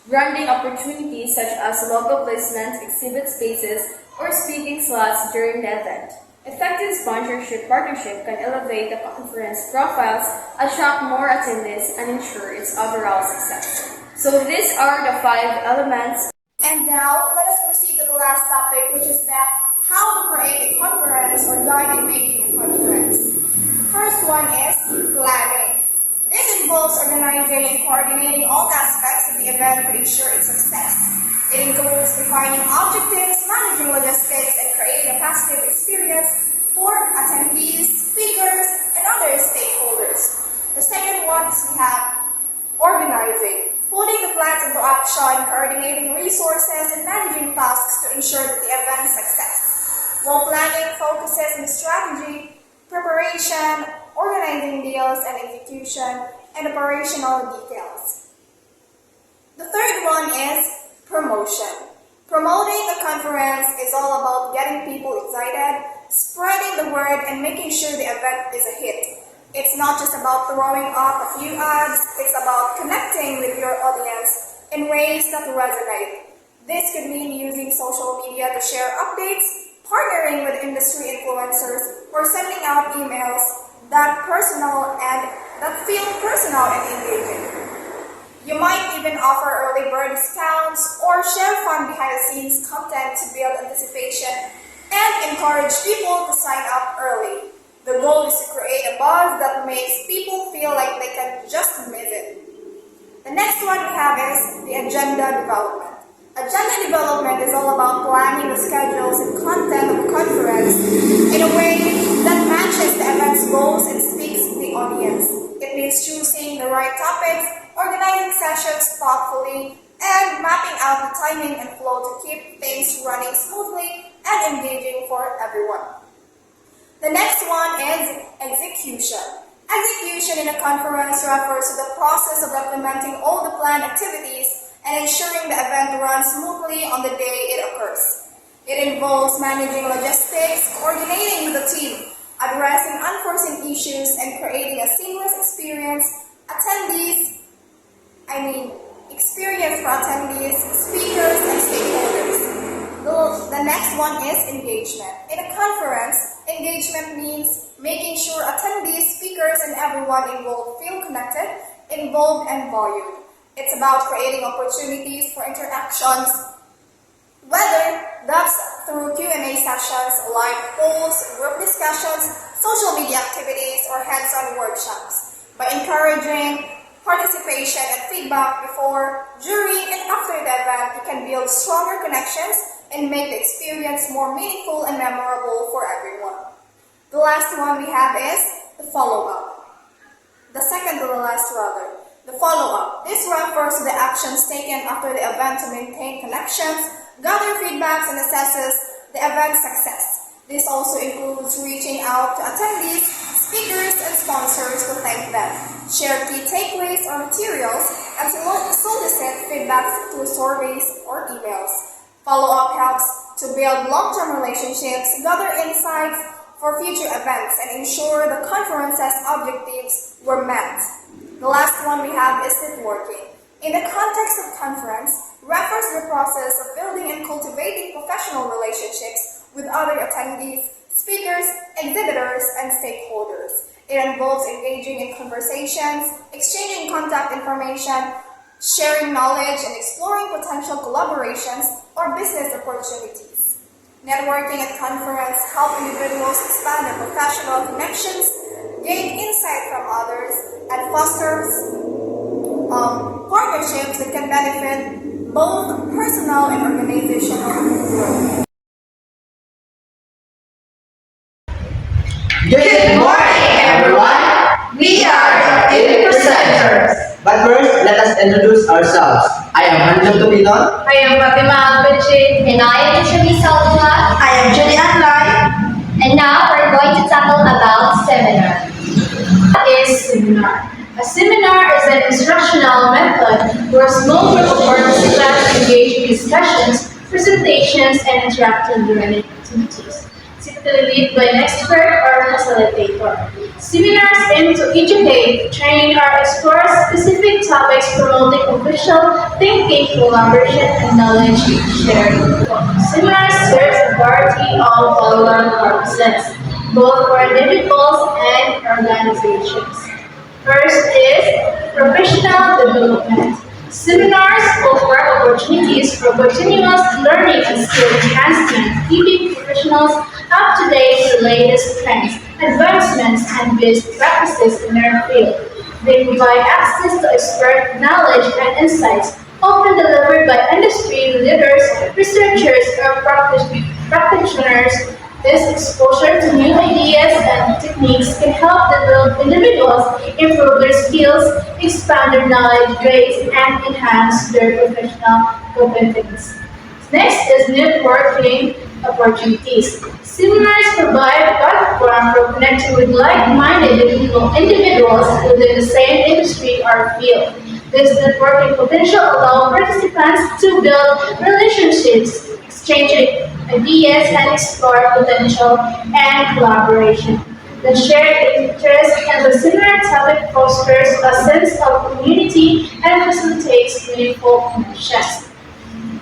branding opportunities such as logo placement, exhibit spaces, or speaking slots during the event. Effective sponsorship partnership can elevate the conference profiles, attract more attendees, and ensure its overall success. So these are the 5 elements. And now, let us proceed to the last topic, which is that how to create a conference or guide in making a conference. The first one is planning. This involves organizing and coordinating all aspects of the event to ensure its success. It includes defining objectives, managing logistics, and creating a positive experience for attendees, speakers, and other stakeholders. The second one is we have organizing, putting the plans into action, coordinating resources, and managing tasks to ensure that the event's success. While planning focuses on strategy, preparation, organizing deals and execution, and operational details. The third one is promotion. Promoting the conference is all about getting people excited, spreading the word, and making sure the event is a hit. It's not just about throwing up a few ads, it's about connecting with your audience in ways that resonate. This could mean using social media to share updates, partnering with industry influencers, or sending out emails that feel personal and engaging. You might even offer early bird discounts or share fun behind-the-scenes content to build anticipation and encourage people to sign up early. The goal is to create a buzz that makes people feel like they can just miss it. The next one we have is the agenda development. Agenda development is all about planning the schedules and content of the conference in a way that matches the event's goals and speaks to the audience. It means choosing the right topics, organizing sessions thoughtfully, and mapping out the timing and flow to keep things running smoothly and engaging for everyone. The next one is execution. Execution in a conference refers to the process of implementing all the planned activities and ensuring the event runs smoothly on the day it occurs. It involves managing logistics, coordinating with the team, addressing unforeseen issues, and creating a seamless experience for attendees, speakers, and stakeholders. The next one is engagement. In a conference, engagement means making sure attendees, speakers, and everyone involved feel connected, involved, and valued. It's about creating opportunities for interactions, whether that's through Q&A sessions, live polls, group discussions, social media activities, or hands-on workshops. By encouraging participation and feedback before, during, and after the event, you can build stronger connections and make the experience more meaningful and memorable for everyone. The last one we have is the follow-up. The second to the last rather. The follow-up. This refers to the actions taken after the event to maintain connections, gather feedbacks, and assesses the event's success. This also includes reaching out to attendees, speakers, and sponsors to thank them, share key takeaways or materials, and solicit feedback through surveys or emails. Follow-up helps to build long-term relationships, gather insights for future events, and ensure the conference's objectives were met. The last one we have is networking. In the context of conference, refers to the process of building and cultivating professional relationships with other attendees, speakers, exhibitors, and stakeholders. It involves engaging in conversations, exchanging contact information, sharing knowledge, and exploring potential collaborations or business opportunities. Networking at conference helps individuals expand their professional connections, gain insight from others, and fosters partnerships that can benefit both personal and organizational growth. Good morning, everyone. We are the presenters. But first, let us introduce ourselves. I am Hanjam Tupinon. I am Fatima Alberche. And I am Shami Salva. I am Julian Lai. And now we're going to tackle about seminar. What is seminar? A seminar is an instructional method where a small group of participants engage in discussions, presentations, and interactive learning activities, typically led by an expert or facilitator. Seminars aim to educate, train, or explore specific topics promoting official thinking, collaboration, and knowledge sharing. Seminars serve a variety of relevant purposes, both for individuals and organizations. First is professional development. Seminars offer opportunities for continuous learning and skill enhancement, keeping professionals up to date with the latest trends, advancements, and best practices in their field. They provide access to expert knowledge and insights, often delivered by industry leaders, researchers, or practitioners. This exposure to new ideas and techniques can help develop individuals, improve their skills, expand their knowledge base, and enhance their professional competence. Next is networking opportunities. Seminars provide a platform for connecting with like-minded individuals within the same industry or field. This networking potential allows participants to build relationships, exchange ideas, and explore potential and collaboration. The shared interest in the similar topic fosters a sense of community and facilitates meaningful connections.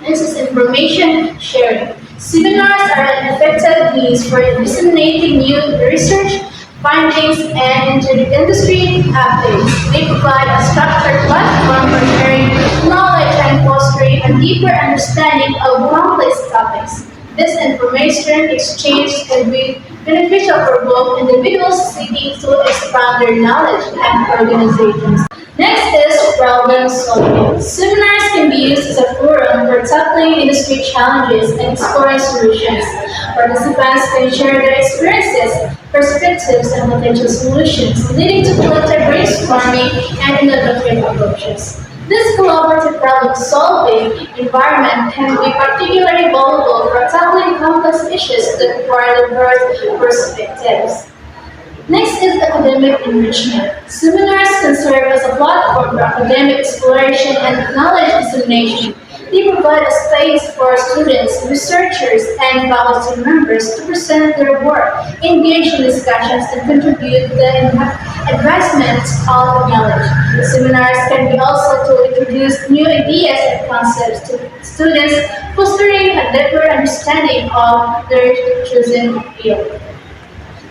This is information sharing. Seminars are an effective means for disseminating new research findings and industry updates. They provide a structured platform for sharing knowledge and fostering a deeper understanding of complex topics. This information exchange can be beneficial for both individuals seeking to expand their knowledge and organizations. Next is problem solving. Seminars can be used as a forum for tackling industry challenges and exploring solutions. Participants can share their experiences, perspectives, and potential solutions, leading to collective brainstorming and innovative approaches. This collaborative problem-solving environment can be particularly valuable for tackling complex issues that require diverse perspectives. Next is academic enrichment. Seminars can serve as a platform for academic exploration and knowledge dissemination. They provide a space for students, researchers, and faculty members to present their work, engage in discussions, and contribute to the advancement of knowledge. Seminars can be also to introduce new ideas and concepts to students, fostering a deeper understanding of their chosen field.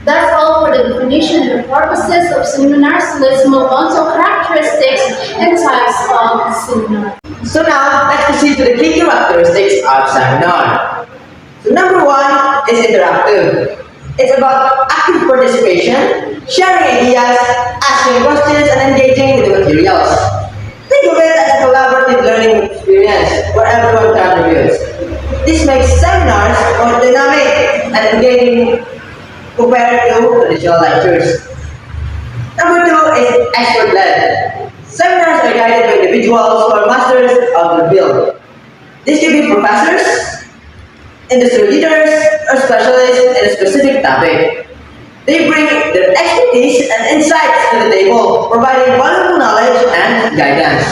That's all for the definition and the purposes of seminars. Let's move on to characteristics and types of seminar. So now, let's proceed to the key characteristics of seminar. So number one is interactive. It's about active participation, sharing ideas, asking questions, and engaging with the materials. Think of it as a collaborative learning experience where everyone contributes. This makes seminars more dynamic and engaging compared to traditional lectures. Number two is expert-led. Seminars are guided by individuals who are masters of their field. These can be professors, industry leaders, or specialists in a specific topic. They bring their expertise and insights to the table, providing valuable knowledge and guidance.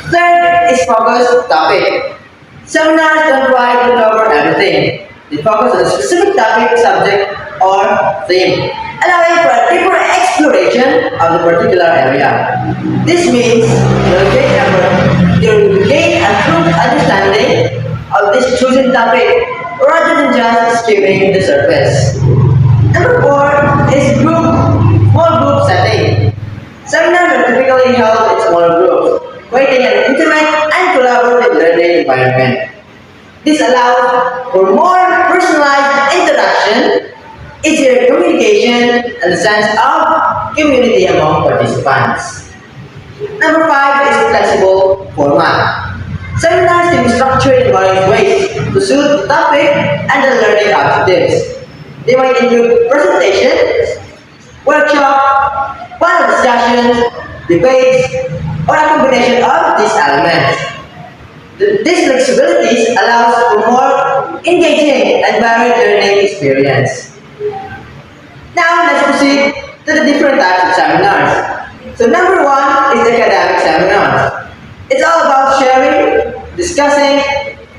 Third is focused topic. Seminars don't try to cover everything. They focus on a specific topic, subject, or theme, allowing for a deeper exploration of the particular area. This means you'll gain a true understanding of this chosen topic rather than just skimming the surface. Number four is group small group setting. Seminars are typically held in smaller groups, creating an intimate and collaborative learning environment. This allows for more personalized interaction, easier communication, and a sense of community among participants. Number 5 is flexible format. Seminars can be structured in various ways to suit the topic and the learning objectives. They might include presentations, workshop, panel discussions, debates, or a combination of these elements. This flexibility allows for more engaging and varied learning experience. Now let's proceed to the different types of seminars. So number 1 is academic seminars. It's all about sharing, discussing,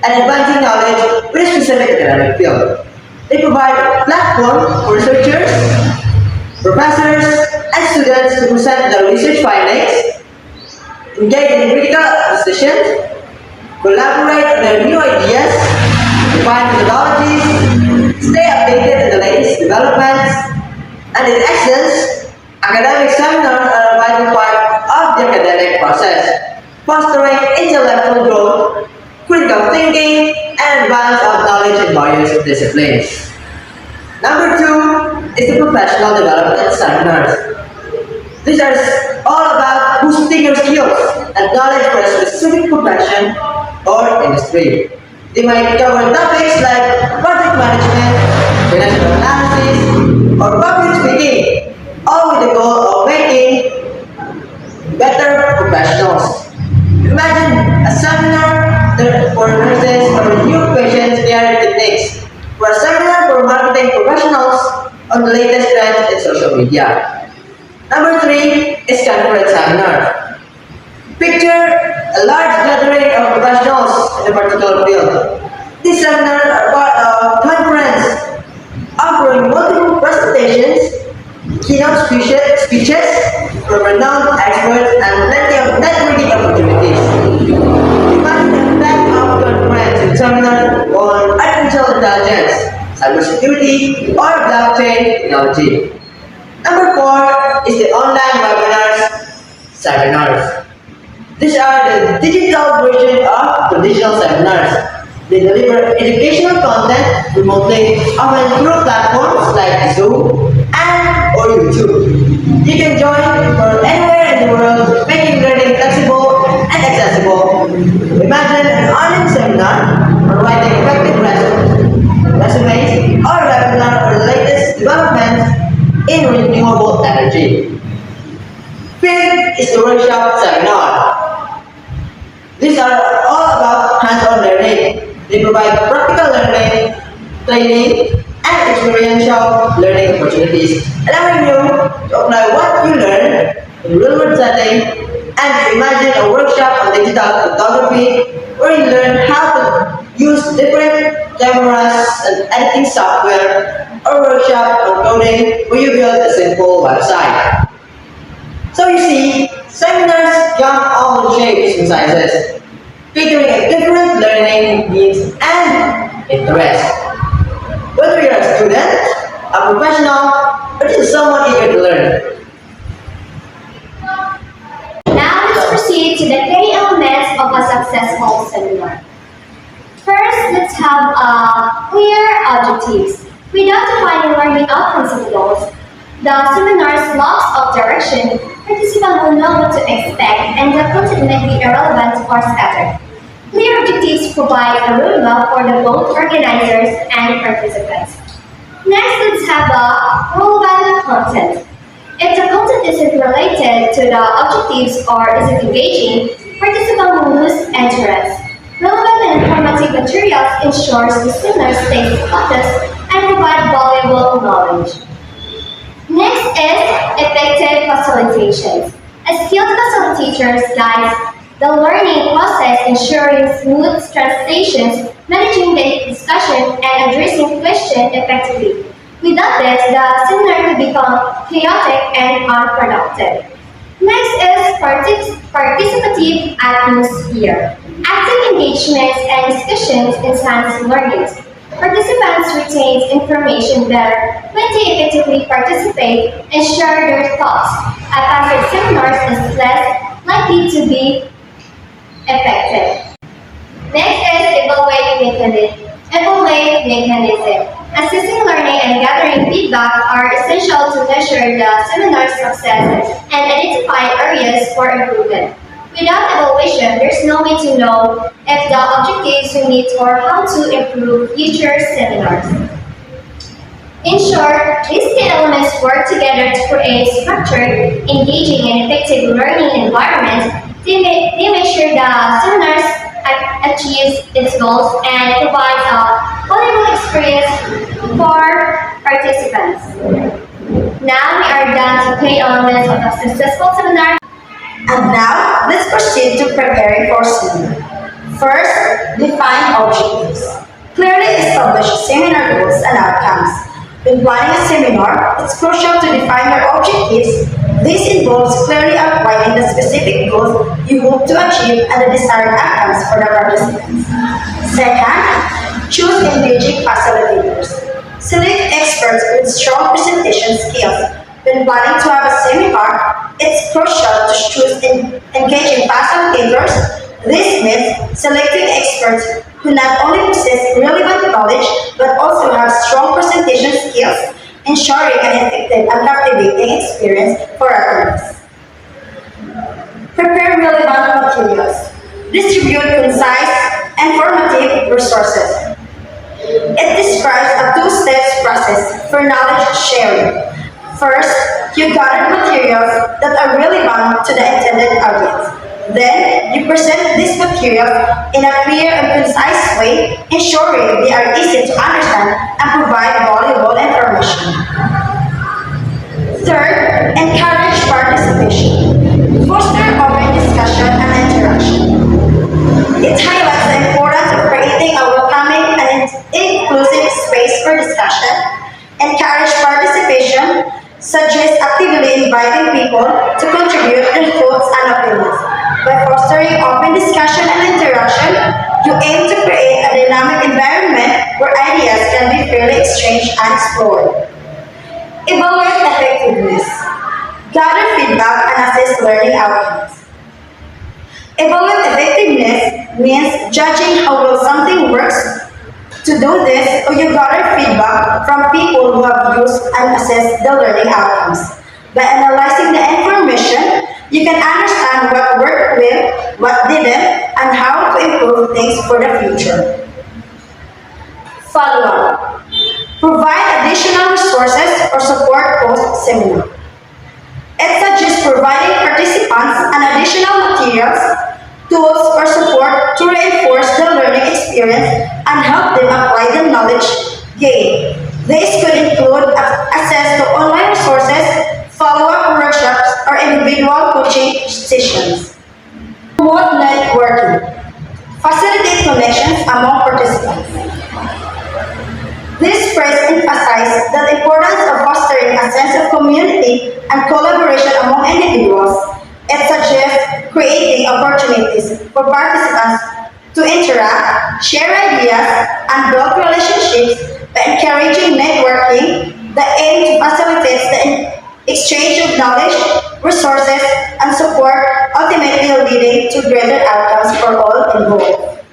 and advancing knowledge with a specific academic field. They provide a platform for researchers, professors, and students to present their research findings, engage in critical decisions, collaborate on their new ideas, define methodologies, stay updated on the latest developments, and in essence, academic seminars are a vital part of the academic process, fostering intellectual growth, critical thinking, and balance of knowledge in various disciplines. Number 2 is the professional development seminars. These are all about boosting your skills and knowledge for a specific profession or industry. They might cover topics like project management, financial analysis, or public speaking, all with the goal of making better professionals. Imagine a seminar for nurses or new patient care techniques, or a seminar for marketing professionals on the latest trends in social media. Number 3 is conference seminar. Picture a large gathering of professionals in a particular field. These seminars are part of conference, offering multiple presentations, keynote speeches from renowned experts, and plenty of networking opportunities. Imagine the impact of conference and seminars on artificial intelligence, cybersecurity, or blockchain technology. Number 4 is the online webinars seminars. These are the digital version of traditional seminars. They deliver educational content remotely, often through platforms like Zoom and or YouTube. You can join from anywhere in the world, making learning flexible and accessible. Imagine an online seminar providing effective resumes or webinar on the latest developments in renewable energy. 5th is the workshop seminar. These are all about hands-on learning. They provide practical learning, training, and experiential learning opportunities, allowing you to apply what you learn in real-world setting and to imagine a workshop on digital photography where you learn how to use different cameras and editing software, or workshop on coding where you build a simple website. So you see, seminars come all shapes and sizes, catering a different learning needs and interests. Whether you're a student, a professional, or just someone eager to learn. Now let's proceed to the key elements of a successful seminar. First, let's have clear objectives. Without defining learning outcomes and goals, the seminar's loss of direction, participants will know what to expect and the content may be irrelevant or scattered. Clear objectives provide a roadmap for the both organizers and participants. Next, let's have a relevant content. If the content isn't related to the objectives or isn't engaging, participants will lose interest. Relevant and informative materials ensures the seminar stays focused and provide valuable knowledge. Next is effective facilitations. A skilled facilitator guides the learning process, ensuring smooth translations, managing the discussion, and addressing questions effectively. Without this, the seminar could become chaotic and unproductive. Next is participative atmosphere. Active engagements and discussions enhance learning. Participants retain information better when they effectively participate and share their thoughts. A passive seminar is less likely to be effective. Next is evaluate mechanism. Assessing learning and gathering feedback are essential to measure the seminar's success and identify areas for improvement. Without evaluation, there's no way to know if the objectives we meet or how to improve future seminars. In short, these key elements work together to create a structured, engaging, and effective learning environment. They make sure the seminars achieves its goals and provides a valuable experience for participants. Now we are done to key elements of a successful seminar. And now, let's proceed to preparing for seminar. First, define objectives. Clearly establish seminar goals and outcomes. When planning a seminar, it's crucial to define your objectives. This involves clearly outlining the specific goals you hope to achieve and the desired outcomes for the participants. Second, choose engaging facilitators. Select experts with strong presentation skills. When planning to have a seminar, it's crucial to choose engaging facilitators. This means selecting experts who not only possess relevant knowledge but also have strong presentation skills, ensuring an effective and captivating experience for attendees. Prepare relevant materials. Distribute concise, informative resources. It describes a two-step process for knowledge sharing. First, you gather materials that are relevant to the intended audience. Then, you present these materials in a clear and concise way, ensuring they are easy to understand and provide valuable information. Third, encourage participation. Foster open discussion and interaction. It highlights the importance of creating a welcoming and inclusive space for discussion. Encourage participation. Suggest actively inviting people to contribute their thoughts and opinions. By fostering open discussion and interaction, you aim to create a dynamic environment where ideas can be freely exchanged and explored. Evaluate effectiveness. Gather feedback and assess learning outcomes. Evaluate effectiveness means judging how well something works. To do this, you gather feedback from people who have used and assessed the learning outcomes. By analyzing the information, you can understand what worked well, what didn't, and how to improve things for the future. Follow-up. Provide additional resources or support post-seminar. It suggests providing participants an additional materials, tools, or support to reinforce the learning experience and help them apply the knowledge gained. This could include access to online resources, follow-up workshops, or individual coaching sessions. Promote networking. Facilitate connections among participants. This phrase emphasizes the importance of fostering a sense of community and collaboration among individuals. It suggests creating opportunities for participants to interact, share ideas, and build relationships. By encouraging networking, the aim to facilitate the exchange of knowledge, resources, and support, ultimately leading to greater outcomes for all involved.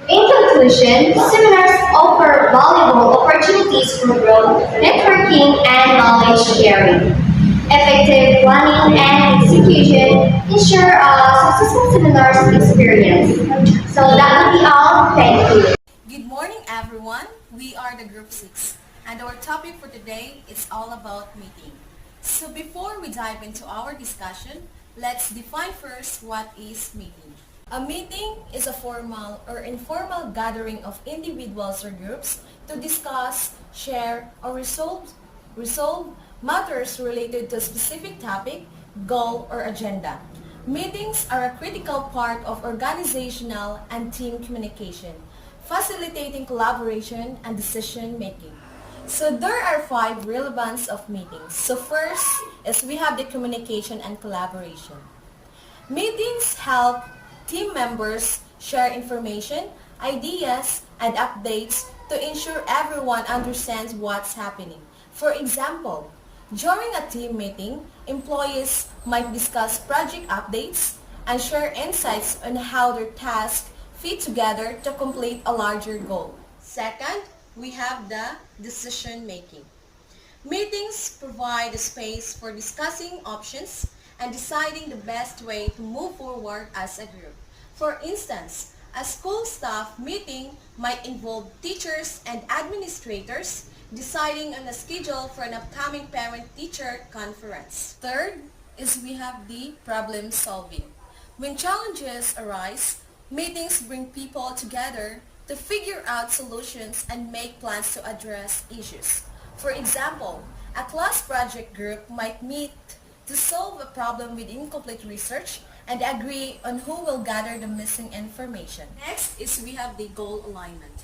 In conclusion, seminars offer valuable opportunities for growth, networking, and knowledge sharing. Effective planning and execution ensure a successful seminars experience. So that will be all. Thank you. Good morning, everyone. We are the Group 6, and our topic for today is all about meeting. So before we dive into our discussion, let's define first what is meeting. A meeting is a formal or informal gathering of individuals or groups to discuss, share, or resolve matters related to a specific topic, goal, or agenda. Meetings are a critical part of organizational and team communication, facilitating collaboration and decision making. So there are 5 relevance of meetings. So first is we have the communication and collaboration. Meetings help team members share information, ideas, and updates to ensure everyone understands what's happening. For example, during a team meeting, employees might discuss project updates and share insights on how their tasks fit together to complete a larger goal. Second, we have the decision making. Meetings provide a space for discussing options and deciding the best way to move forward as a group. For instance, a school staff meeting might involve teachers and administrators deciding on a schedule for an upcoming parent-teacher conference. Third is we have the problem solving. When challenges arise, meetings bring people together to figure out solutions and make plans to address issues. For example, a class project group might meet to solve a problem with incomplete research and agree on who will gather the missing information. Next is we have the goal alignment.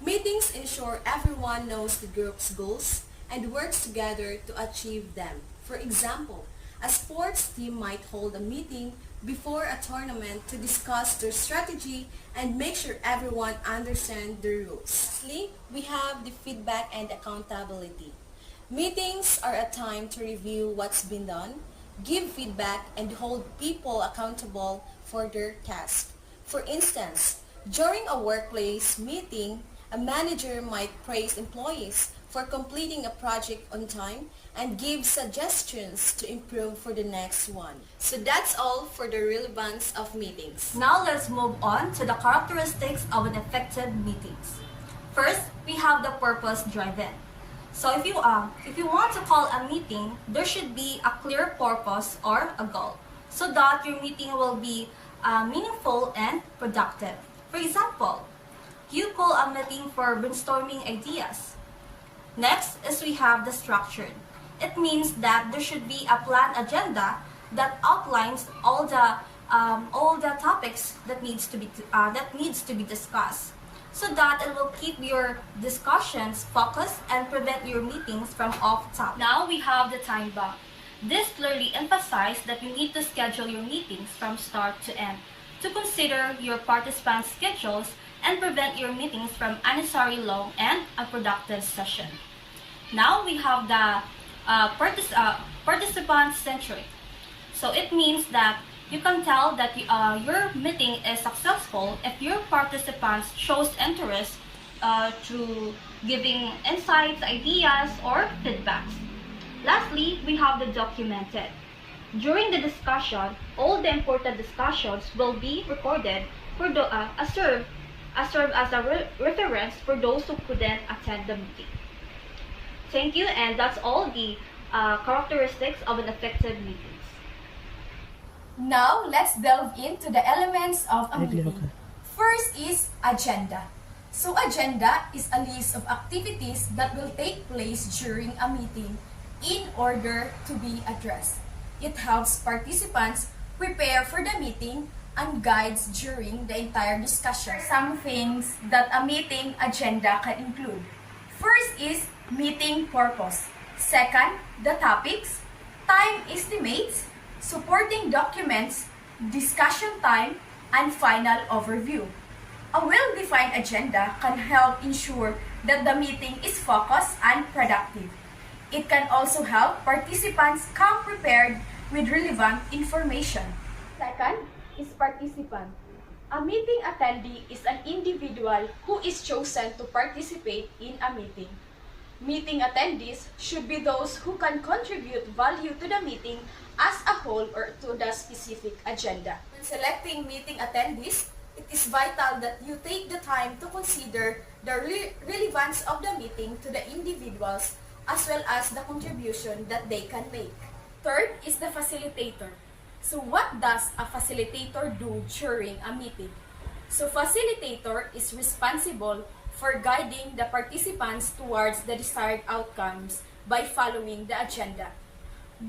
Meetings ensure everyone knows the group's goals and works together to achieve them. For example, a sports team might hold a meeting before a tournament to discuss their strategy and make sure everyone understands the rules. Lastly, we have the feedback and accountability. Meetings are a time to review what's been done, give feedback, and hold people accountable for their task. For instance, during a workplace meeting, a manager might praise employees for completing a project on time and give suggestions to improve for the next one. So that's all for the relevance of meetings. Now let's move on to the characteristics of an effective meetings. First, we have the purpose driven. So if you want to call a meeting, there should be a clear purpose or a goal so that your meeting will be meaningful and productive. For example, you call a meeting for brainstorming ideas. Next is we have the structured. It means that there should be a planned agenda that outlines all the topics that needs to be discussed, so that it will keep your discussions focused and prevent your meetings from off topic. Now we have the time block. This clearly emphasizes that you need to schedule your meetings from start to end to consider your participants' schedules and prevent your meetings from unnecessary long and unproductive session. Now we have the participant-centric. So it means that you can tell that your meeting is successful if your participants shows interest through giving insights, ideas, or feedbacks. Lastly, we have the documented. During the discussion, all the important discussions will be recorded for serve as a reference for those who couldn't attend the meeting. Thank you, and that's all the characteristics of an effective meeting. Now, let's delve into the elements of a meeting. First is agenda. So agenda is a list of activities that will take place during a meeting in order to be addressed. It helps participants prepare for the meeting and guides during the entire discussion. Some things that a meeting agenda can include. First is meeting purpose. Second, the topics, time estimates, supporting documents, discussion time, and final overview. A well-defined agenda can help ensure that the meeting is focused and productive. It can also help participants come prepared with relevant information. Second is participant. A meeting attendee is an individual who is chosen to participate in a meeting. Meeting attendees should be those who can contribute value to the meeting as a whole or to the specific agenda. When selecting meeting attendees, it is vital that you take the time to consider the relevance of the meeting to the individuals as well as the contribution that they can make. Third is the facilitator. So what does a facilitator do during a meeting? So facilitator is responsible for guiding the participants towards the desired outcomes by following the agenda.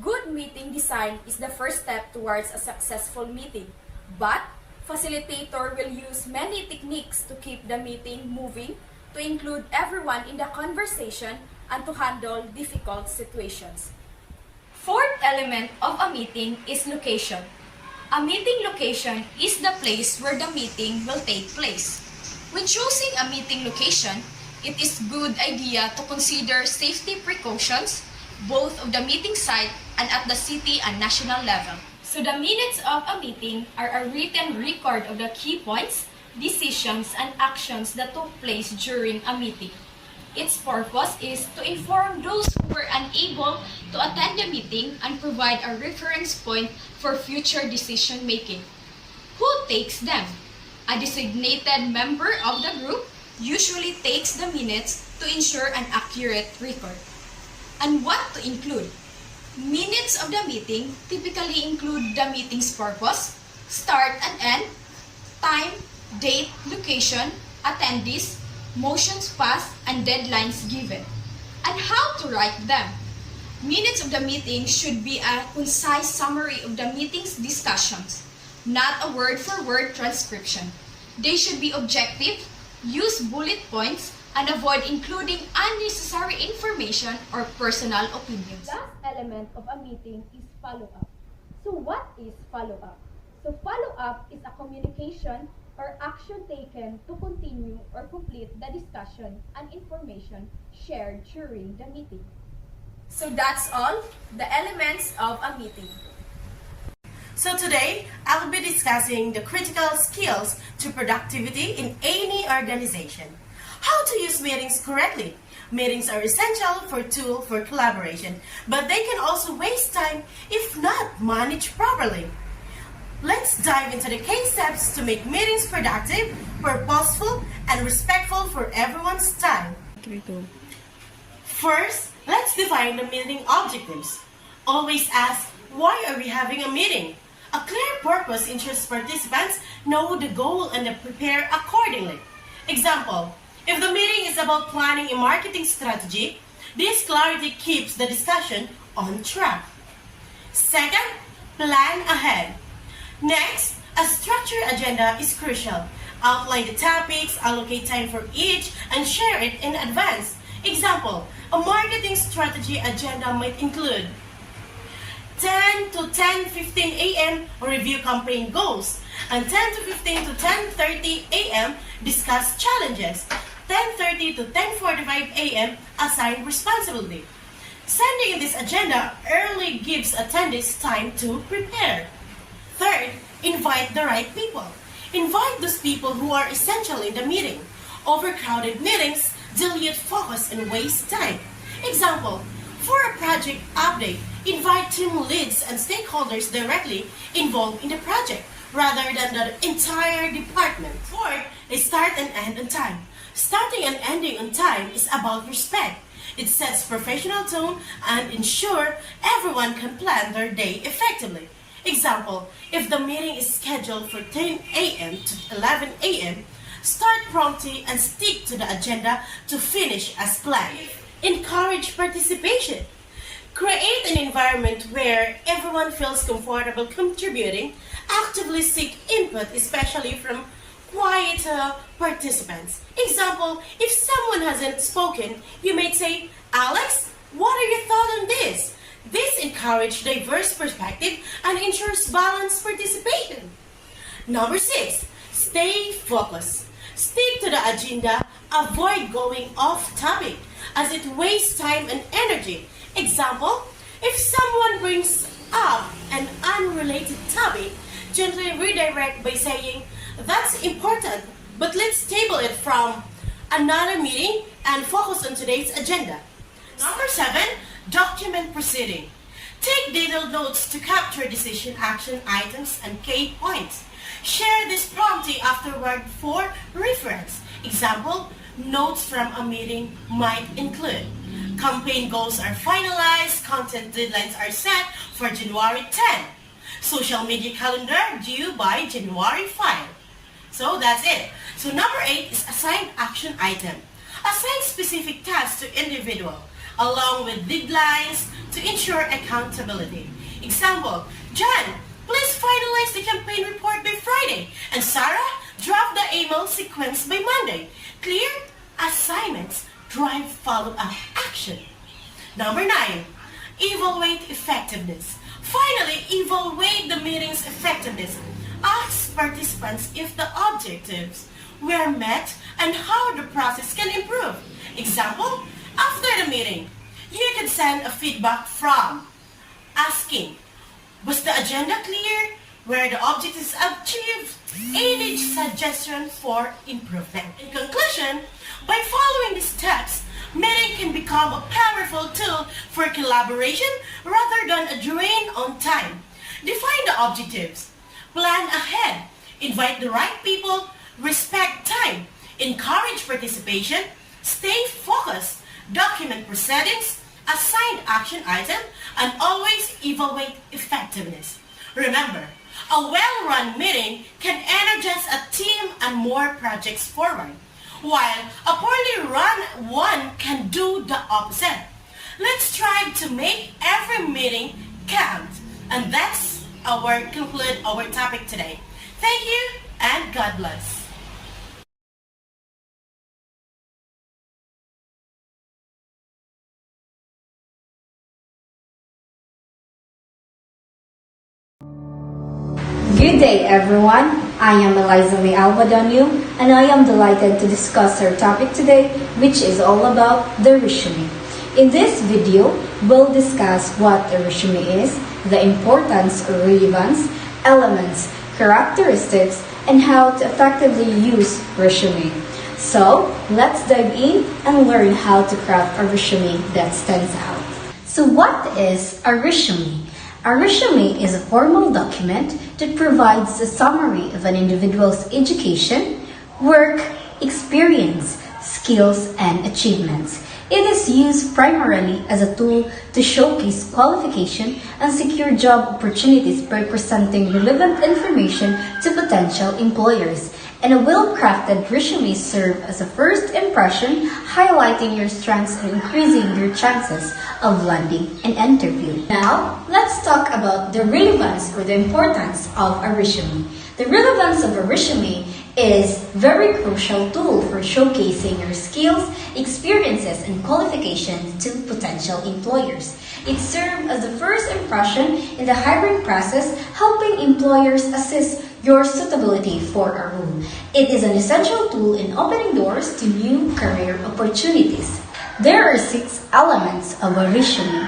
Good meeting design is the first step towards a successful meeting, but facilitator will use many techniques to keep the meeting moving, to include everyone in the conversation, and to handle difficult situations. Fourth element of a meeting is location. A meeting location is the place where the meeting will take place. When choosing a meeting location, it is good idea to consider safety precautions both of the meeting site and at the city and national level. So the minutes of a meeting are a written record of the key points, decisions, and actions that took place during a meeting. Its purpose is to inform those who were unable to attend the meeting and provide a reference point for future decision making. Who takes them? A designated member of the group usually takes the minutes to ensure an accurate record. And what to include? Minutes of the meeting typically include the meeting's purpose, start and end, time, date, location, attendees, motions passed, and deadlines given. And how to write them. Minutes of the meeting should be a concise summary of the meeting's discussions, not a word-for-word transcription. They should be objective, use bullet points, and avoid including unnecessary information or personal opinions. Last element of a meeting is follow-up. So what is follow-up? So follow-up is a communication or action taken to continue or complete the discussion and information shared during the meeting. So that's all, the elements of a meeting. So today, I'll be discussing the critical skills to productivity in any organization. How to use meetings correctly. Meetings are essential for tool for collaboration, but they can also waste time if not managed properly. Let's dive into the key steps to make meetings productive, purposeful, and respectful for everyone's time. First, let's define the meeting objectives. Always ask, why are we having a meeting? A clear purpose ensures participants know the goal and prepare accordingly. Example, if the meeting is about planning a marketing strategy, this clarity keeps the discussion on track. Second, plan ahead. Next, a structured agenda is crucial. Outline the topics, allocate time for each, and share it in advance. Example, a marketing strategy agenda might include 10 to 10:15 a.m. review campaign goals, and 10 to 15 to 10:30 a.m. discuss challenges, 10:30 to 10:45 a.m. assign responsibility. Sending this agenda early gives attendees time to prepare. Third, invite the right people. Invite those people who are essential in the meeting. Overcrowded meetings dilute focus and waste time. Example, for a project update, invite team leads and stakeholders directly involved in the project rather than the entire department. Fourth, start and end on time. Starting and ending on time is about respect. It sets professional tone and ensure everyone can plan their day effectively. Example, if the meeting is scheduled for 10 a.m. to 11 a.m., start promptly and stick to the agenda to finish as planned. Encourage participation. Create an environment where everyone feels comfortable contributing. Actively seek input, especially from quieter participants. Example, if someone hasn't spoken, you may say, Alex, what are your thoughts on this? This encourages diverse perspective and ensures balanced participation. Number 6, stay focused. Stick to the agenda, avoid going off topic as it wastes time and energy. Example, if someone brings up an unrelated topic, gently redirect by saying, that's important, but let's table it from another meeting and focus on today's agenda. Number 7, document proceeding. Take detailed notes to capture decision action items and key points. Share this promptly afterward for reference. Example, notes from a meeting might include campaign goals are finalized, content deadlines are set for January 10. Social media calendar due by January 5. So that's it. So number 8 is assign action item. Assign specific tasks to individual along with deadlines to ensure accountability. Example, John, please finalize the campaign report by Friday, and Sarah, draft the email sequence by Monday. Clear assignments drive follow-up action. Number 9, evaluate effectiveness. Finally, evaluate the meeting's effectiveness. Ask participants if the objectives were met and how the process can improve. Example, after the meeting, you can send a feedback from asking, was the agenda clear? Were the objectives achieved? Any suggestion for improvement? In conclusion, by following these steps, meeting can become a powerful tool for collaboration rather than a drain on time. Define the objectives. Plan ahead. Invite the right people. Respect time. Encourage participation. Stay focused. Document proceedings. Assign action item. And always evaluate effectiveness. Remember, a well-run meeting can energize a team and more projects forward, while a poorly run one can do the opposite. Let's strive to make every meeting count. And that's conclude our topic today. Thank you and God bless. Good day, everyone. I am Eliza May Albadonio, and I am delighted to discuss our topic today, which is all about the resume. In this video, we'll discuss what a resume is, the importance or relevance, elements, characteristics, and how to effectively use resume. So, let's dive in and learn how to craft a resume that stands out. So, what is a resume? A resume is a formal document that provides a summary of an individual's education, work, experience, skills, and achievements. It is used primarily as a tool to showcase qualification and secure job opportunities by presenting relevant information to potential employers. And a well-crafted resume serves as a first impression, highlighting your strengths and increasing your chances of landing an interview. Now, let's talk about the relevance or the importance of a resume. The relevance of a resume is a very crucial tool for showcasing your skills, experiences, and qualifications to potential employers. It serves as the first impression in the hiring process, helping employers assess your suitability for a role. It is an essential tool in opening doors to new career opportunities. There are 6 elements of a resume.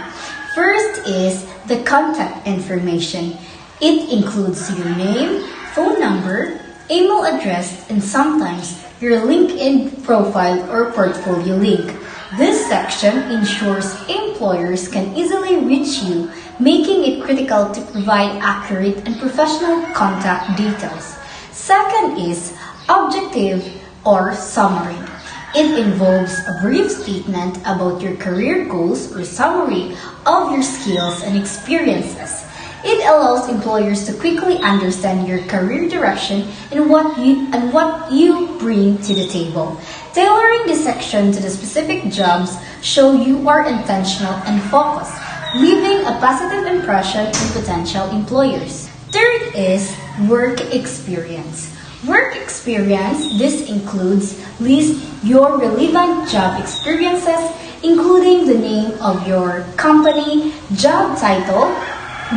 First is the contact information. It includes your name, phone number, email address, and sometimes your LinkedIn profile or portfolio link. This section ensures employers can easily reach you, making it critical to provide accurate and professional contact details. Second is objective or summary. It involves a brief statement about your career goals or summary of your skills and experiences. It allows employers to quickly understand your career direction and what you bring to the table. Tailoring this section to the specific jobs show you are intentional and focused, leaving a positive impression on potential employers. Third is work experience. Work experience, this includes list your relevant job experiences, including the name of your company, job title,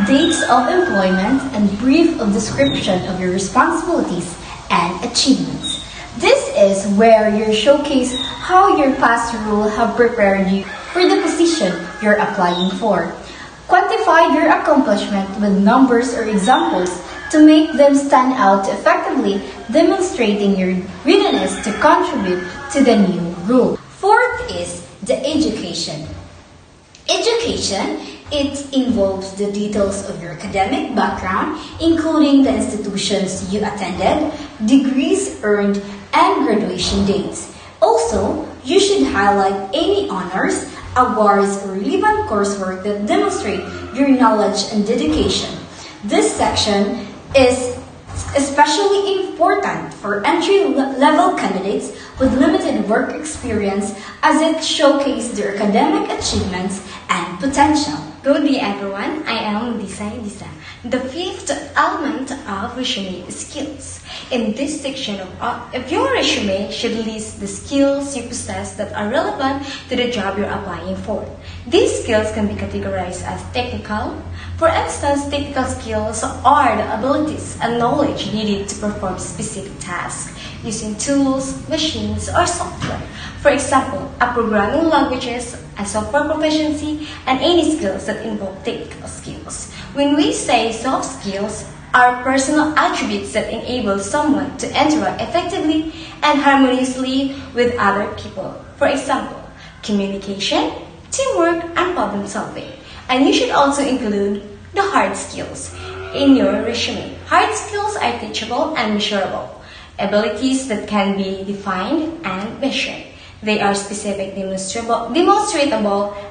dates of employment, and brief of description of your responsibilities and achievements. This is where you showcase how your past role have prepared you for the position you're applying for. Quantify your accomplishment with numbers or examples to make them stand out effectively, demonstrating your readiness to contribute to the new role. Fourth is the education. Education, it involves the details of your academic background, including the institutions you attended, degrees earned, and graduation dates. Also, you should highlight any honors, awards, or relevant coursework that demonstrate your knowledge and dedication. This section is especially important for entry-level candidates with limited work experience as it showcases their academic achievements and potential. Good day everyone, I am Lisa. The fifth element of resume is skills. In this section of your resume should list the skills you possess that are relevant to the job you're applying for. These skills can be categorized as technical. For instance, technical skills are the abilities and knowledge needed to perform specific tasks using tools, machines, or software. For example, a programming languages, a software proficiency, and any skills that involve technical skills. When we say soft skills, are personal attributes that enable someone to interact effectively and harmoniously with other people. For example, communication, teamwork, and problem solving. And you should also include the hard skills in your resume. Hard skills are teachable and measurable, abilities that can be defined and measured. They are specific, demonstrable,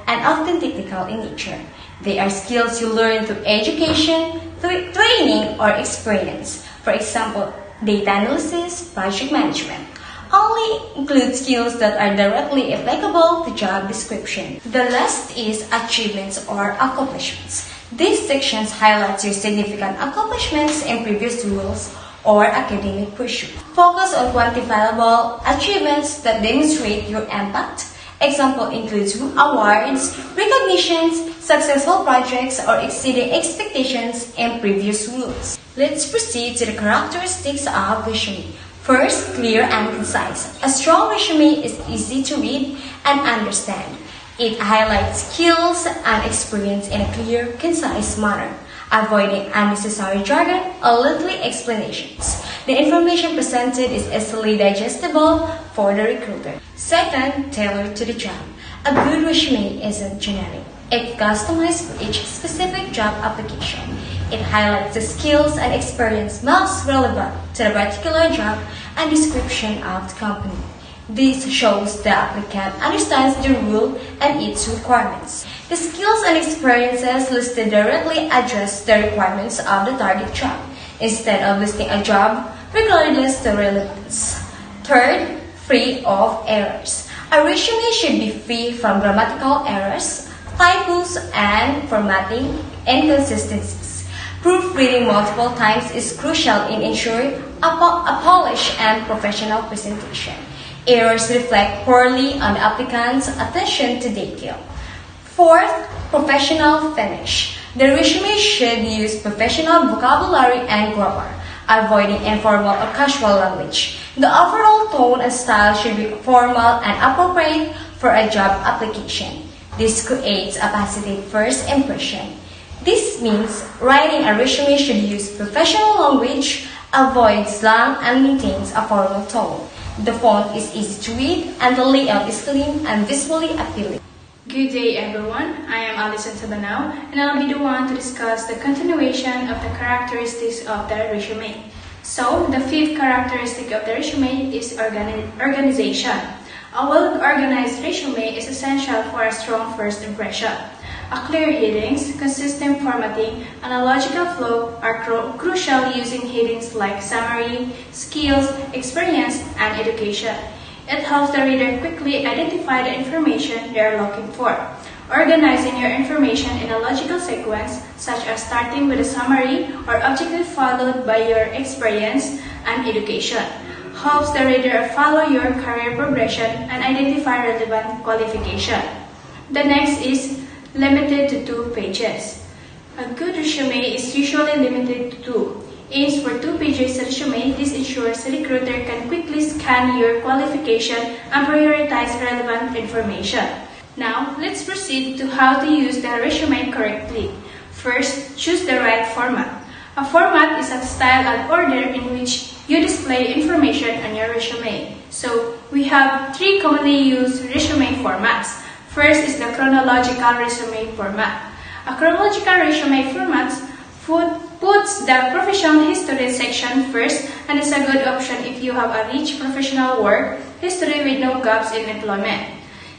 and often technical in nature. They are skills you learn through education, through training, or experience. For example, data analysis, project management. Only include skills that are directly applicable to job description. The last is achievements or accomplishments. These sections highlight your significant accomplishments in previous roles or academic pursuit. Focus on quantifiable achievements that demonstrate your impact. Example includes awards, recognitions, successful projects, or exceeding expectations in previous roles. Let's proceed to the characteristics of resume. First, clear and concise. A strong resume is easy to read and understand. It highlights skills and experience in a clear, concise manner, avoiding unnecessary jargon or lengthy explanations. The information presented is easily digestible for the recruiter. Second, tailored to the job. A good resume isn't generic. It's customized for each specific job application. It highlights the skills and experience most relevant to the particular job and description of the company. This shows the applicant understands the role and its requirements. The skills and experiences listed directly address the requirements of the target job, instead of listing a job regardless of relevance. Third, free of errors. A resume should be free from grammatical errors, typos, and formatting inconsistencies. Proofreading multiple times is crucial in ensuring a polished and professional presentation. Errors reflect poorly on the applicant's attention to detail. Fourth, professional finish. The resume should use professional vocabulary and grammar, avoiding informal or casual language. The overall tone and style should be formal and appropriate for a job application. This creates a positive first impression. This means writing a resume should use professional language, avoid slang, and maintains a formal tone. The font is easy to read, and the layout is clean and visually appealing. Good day everyone, I am Alison Sabanao, and I'll be the one to discuss the continuation of the characteristics of the resume. So, the fifth characteristic of the resume is organization. A well-organized resume is essential for a strong first impression. A clear headings, consistent formatting, and a logical flow are crucial using headings like summary, skills, experience, and education. It helps the reader quickly identify the information they are looking for. Organizing your information in a logical sequence, such as starting with a summary or objective followed by your experience and education, helps the reader follow your career progression and identify relevant qualification. The next is limited to 2 pages. A good resume is usually limited to 2. Aims for 2 pages resume. This ensures the recruiter can quickly scan your qualification and prioritize relevant information. Now, let's proceed to how to use the resume correctly. First, choose the right format. A format is a style and order in which you display information on your resume. So, we have 3 commonly used resume formats. First is the chronological resume format. A chronological resume format puts the professional history section first and is a good option if you have a rich professional work history with no gaps in employment.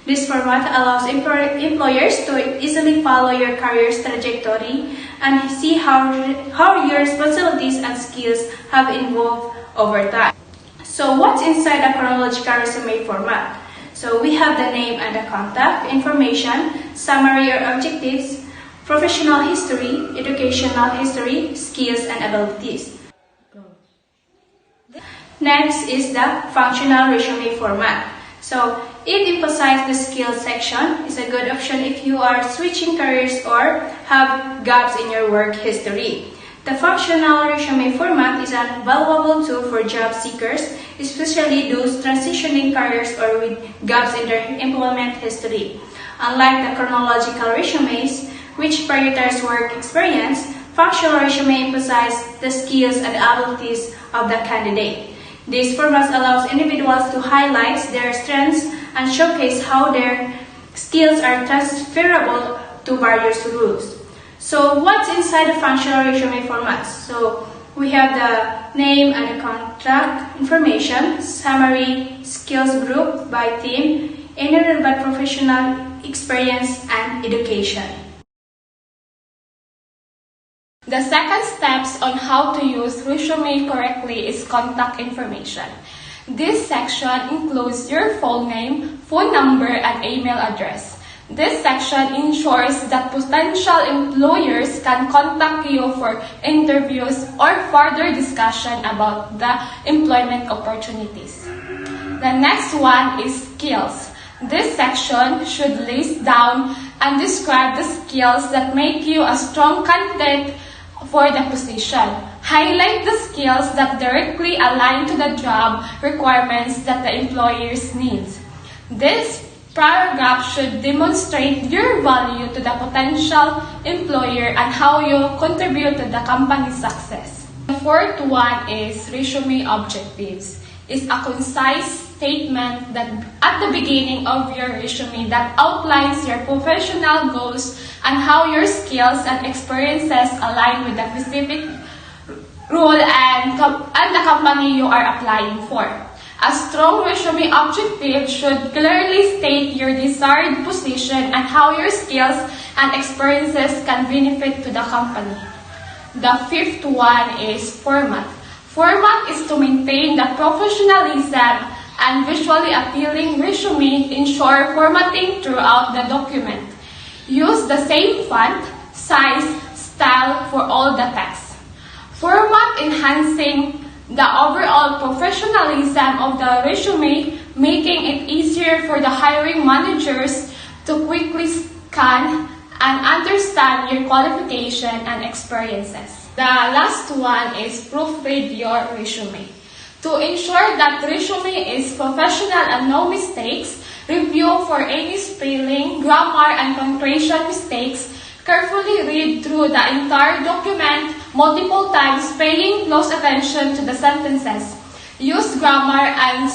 This format allows employers to easily follow your career's trajectory and see how your responsibilities and skills have evolved over time. So what's inside a chronological resume format? So we have the name and the contact information, summary or objectives, professional history, educational history, skills, and abilities. Next is the functional resume format. So, it emphasizes the skills section. It's a good option if you are switching careers or have gaps in your work history. The functional resume format is a valuable tool for job seekers, especially those transitioning careers or with gaps in their employment history. Unlike the chronological resumes, which prioritize work experience, functional resume emphasizes the skills and abilities of the candidate. This format allows individuals to highlight their strengths and showcase how their skills are transferable to various roles. So what's inside the functional resume format? So we have the name and the contract information, summary, skills group by team, any relevant professional experience and education. The second steps on how to use resume correctly is contact information. This section includes your full name, phone number, and email address. This section ensures that potential employers can contact you for interviews or further discussion about the employment opportunities. The next one is skills. This section should list down and describe the skills that make you a strong candidate for the position. Highlight the skills that directly align to the job requirements that the employers need. This paragraph should demonstrate your value to the potential employer and how you contribute to the company's success. The fourth one is resume objectives. It's a concise statement that at the beginning of your resume that outlines your professional goals and how your skills and experiences align with the specific role and the company you are applying for. A strong resume objective should clearly state your desired position and how your skills and experiences can benefit to the company. The fifth one is format. Format is to maintain the professionalism and visually appealing resume, ensure formatting throughout the document. Use the same font, size, style for all the text. Format enhancing the overall professionalism of the resume, making it easier for the hiring managers to quickly scan and understand your qualification and experiences. The last one is proofread your resume. To ensure that resume is professional and no mistakes, review for any spelling, grammar, and punctuation mistakes. Carefully read through the entire document multiple times, paying close attention to the sentences. Use grammar and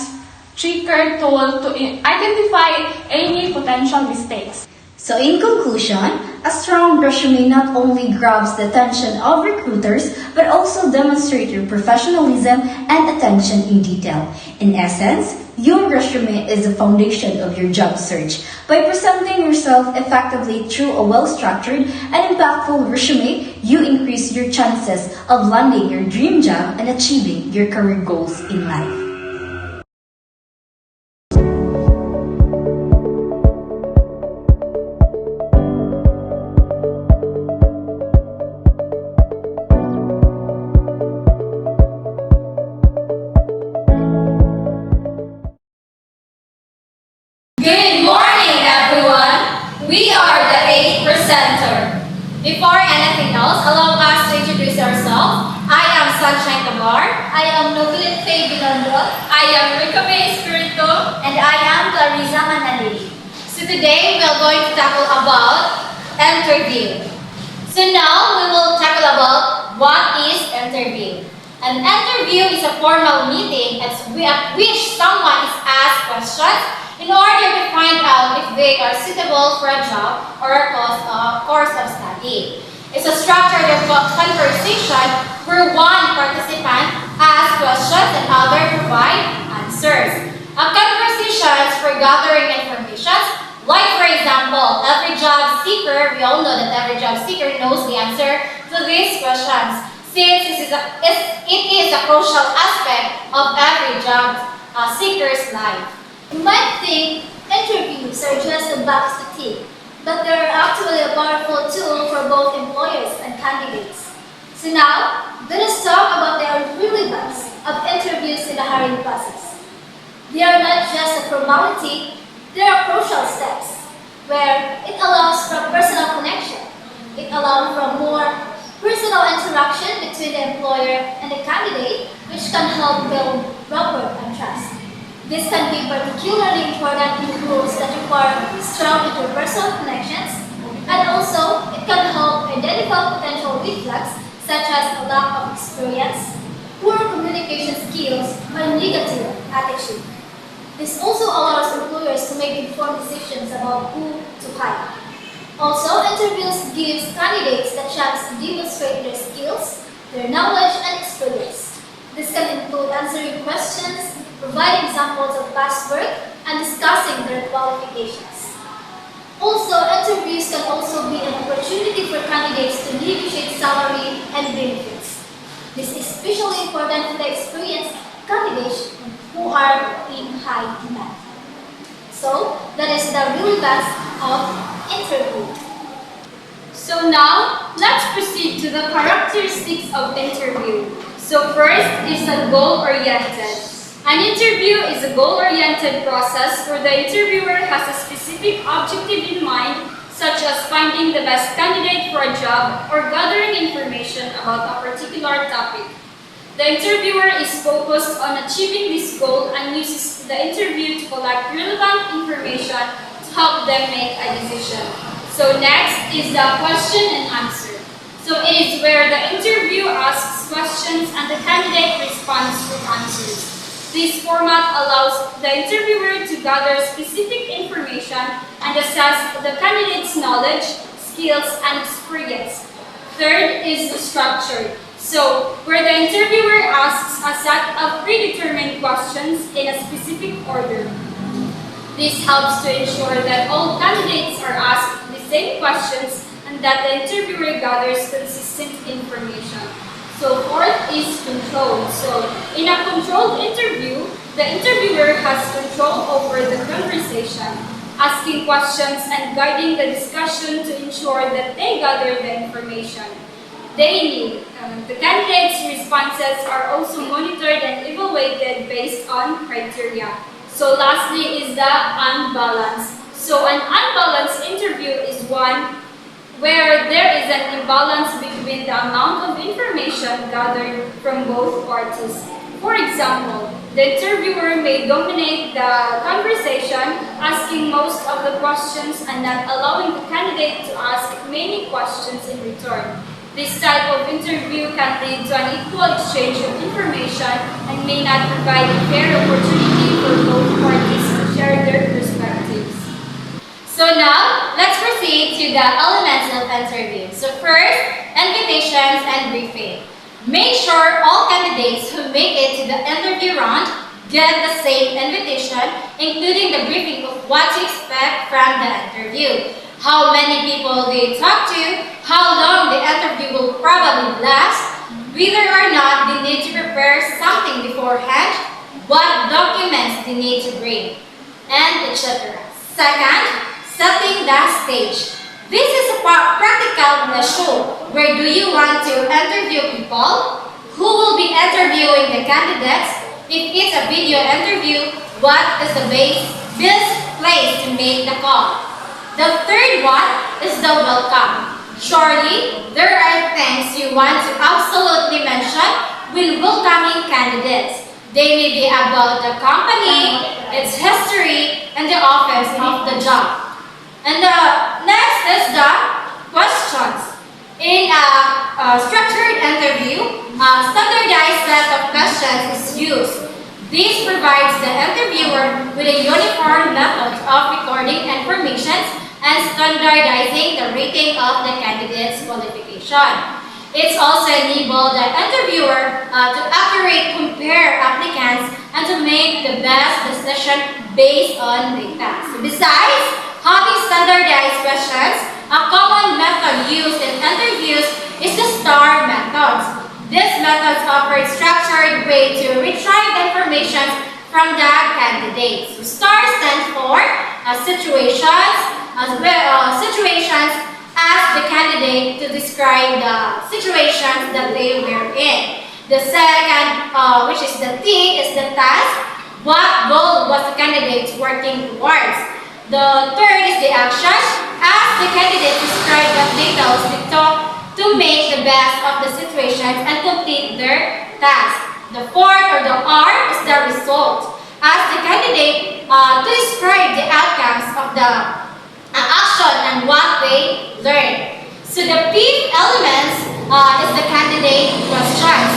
checker tool to identify any potential mistakes. So in conclusion, a strong resume not only grabs the attention of recruiters, but also demonstrates your professionalism and attention in detail. In essence, your resume is the foundation of your job search. By presenting yourself effectively through a well-structured and impactful resume, you increase your chances of landing your dream job and achieving your career goals in life. We are the 8 presenter. Before anything else, allow us to introduce ourselves. I am Sunshine Tabar. I am Novelit Faye Binondo. I am Ricabe Espiritu. And I am Clarissa Manalili. So today we are going to tackle about interview. So now we will tackle about what is interview. An interview is a formal meeting at which someone is asked questions in order to find out if they are suitable for a job or a course of study. It's a structured conversation where one participant asks questions and other provide answers. A conversation for gathering information, like for example, every job seeker, we all know that every job seeker knows the answer to these questions, since it is a crucial aspect of every job seeker's life. You might think interviews are just a box to tick, but they are actually a powerful tool for both employers and candidates. So now, let us talk about the relevance of interviews in the hiring process. They are not just a formality, they are crucial steps where it allows for personal connection. It allows for more personal interaction between the employer and the candidate, which can help build rapport and trust. This can be particularly important in roles that require strong interpersonal connections, and also it can help identify potential red flags such as a lack of experience, poor communication skills, or negative attitude. This also allows employers to make informed decisions about who to hire. Also, interviews gives candidates the chance to demonstrate their skills, their knowledge, and experience. This can include answering questions, providing examples of past work, and discussing their qualifications. Also, interviews can also be an opportunity for candidates to negotiate salary and benefits. This is especially important for the experienced candidates who are in high demand. So, that is the relevance of interview. So now, let's proceed to the characteristics of interview. So first is a goal-oriented. An interview is a goal-oriented process where the interviewer has a specific objective in mind, such as finding the best candidate for a job or gathering information about a particular topic. The interviewer is focused on achieving this goal and uses the interview to collect relevant information to help them make a decision. So next is the question and answer. So it is where the interview asks questions and the candidate responds with answers. This format allows the interviewer to gather specific information and assess the candidate's knowledge, skills, and experience. Third is structured. So, where the interviewer asks a set of predetermined questions in a specific order. This helps to ensure that all candidates are asked the same questions and that the interviewer gathers consistent information. So, fourth is control. So, in a controlled interview, the interviewer has control over the conversation, asking questions and guiding the discussion to ensure that they gather the information they need. The candidates' responses are also monitored and evaluated based on criteria. So lastly is the unbalanced. So an unbalanced interview is one where there is an imbalance between the amount of information gathered from both parties. For example, the interviewer may dominate the conversation, asking most of the questions and not allowing the candidate to ask many questions in return. This type of interview can lead to an equal exchange of information and may not provide a fair opportunity for both parties to share their perspectives. So now, let's proceed to the elements of interview. So first, invitations and briefing. Make sure all candidates who make it to the interview round get the same invitation, including the briefing of what to expect from the interview. How many people they talk to, how long the interview will probably last, whether or not they need to prepare something beforehand, what documents they need to bring, and etc. Second, setting the stage. This is a practical show. Where do you want to interview people? Who will be interviewing the candidates? If it's a video interview, what is the best place to make the call? The third one is the welcome. Surely, there are things you want to absolutely mention when welcoming candidates. They may be about the company, its history, and the office of the job. And the next is the questions. In a structured interview, a standardized set of questions is used. This provides the interviewer with a uniform method of recording information and standardizing the rating of the candidate's qualification. It's also enabled the interviewer to accurately compare applicants and to make the best decision based on data. So besides having standardized questions, a common method used in interviews is the STAR method. This method offers a structured way to retrieve information from the candidates. So STAR stands for situations, situations, ask the candidate to describe the situations that they were in. The second, which is the theme, is the task. What goal was the candidate working towards? The third is the action. Ask the candidate to describe what details they took to make the best of the situations and complete their task. The fourth, or the R, is the result. Ask the candidate to describe the outcomes of the action and what they learned. So the fifth element is the candidate questions.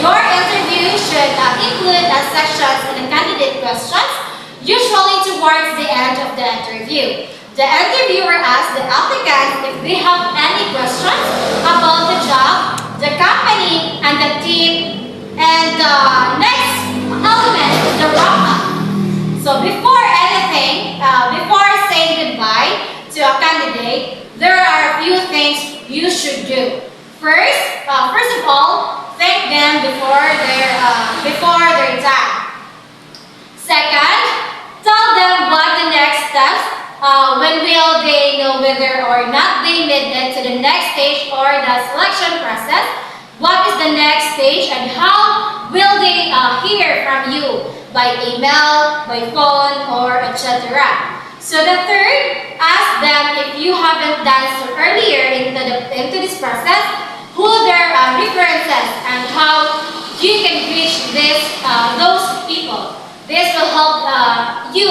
Your interview should include sections in the candidate questions, usually towards the end of the interview. The interviewer asks the applicant if they have any questions about the job, the company, and the team. And the next element is the wrap-up. So before anything, before saying goodbye to a candidate, there are a few things you should do. First of all, thank them before their time. Second, tell them what the next steps. When will they know whether or not they made it to the next stage or the selection process? What is the next stage and how will they hear from you? By email, by phone, or etc. So the third, ask them if you haven't done so earlier into this process, who their references and how you can reach those people. This will help you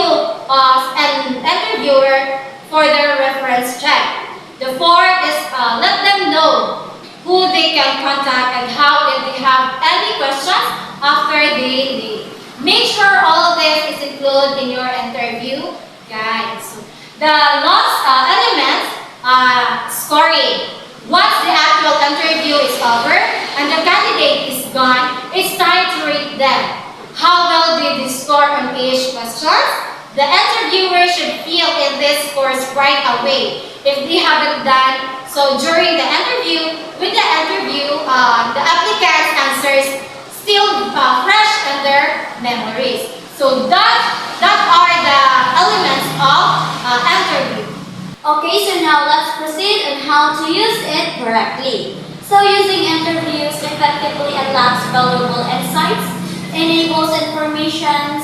as an interviewer for their reference check. The fourth is let them know who they can contact and how if they have any questions after they leave. Make sure all of this is included in your interview guide. So the last element, scoring. Once the actual interview is over and the candidate is gone, it's time to rate them. How well did they score on each question? The interviewer should fill in these scores right away. If they haven't done so during the interview, the applicant's answers still fresh in their memories. So that are the elements of interview. Okay, so now let's proceed on how to use it correctly. So using interviews effectively unlocks valuable insights, enables information,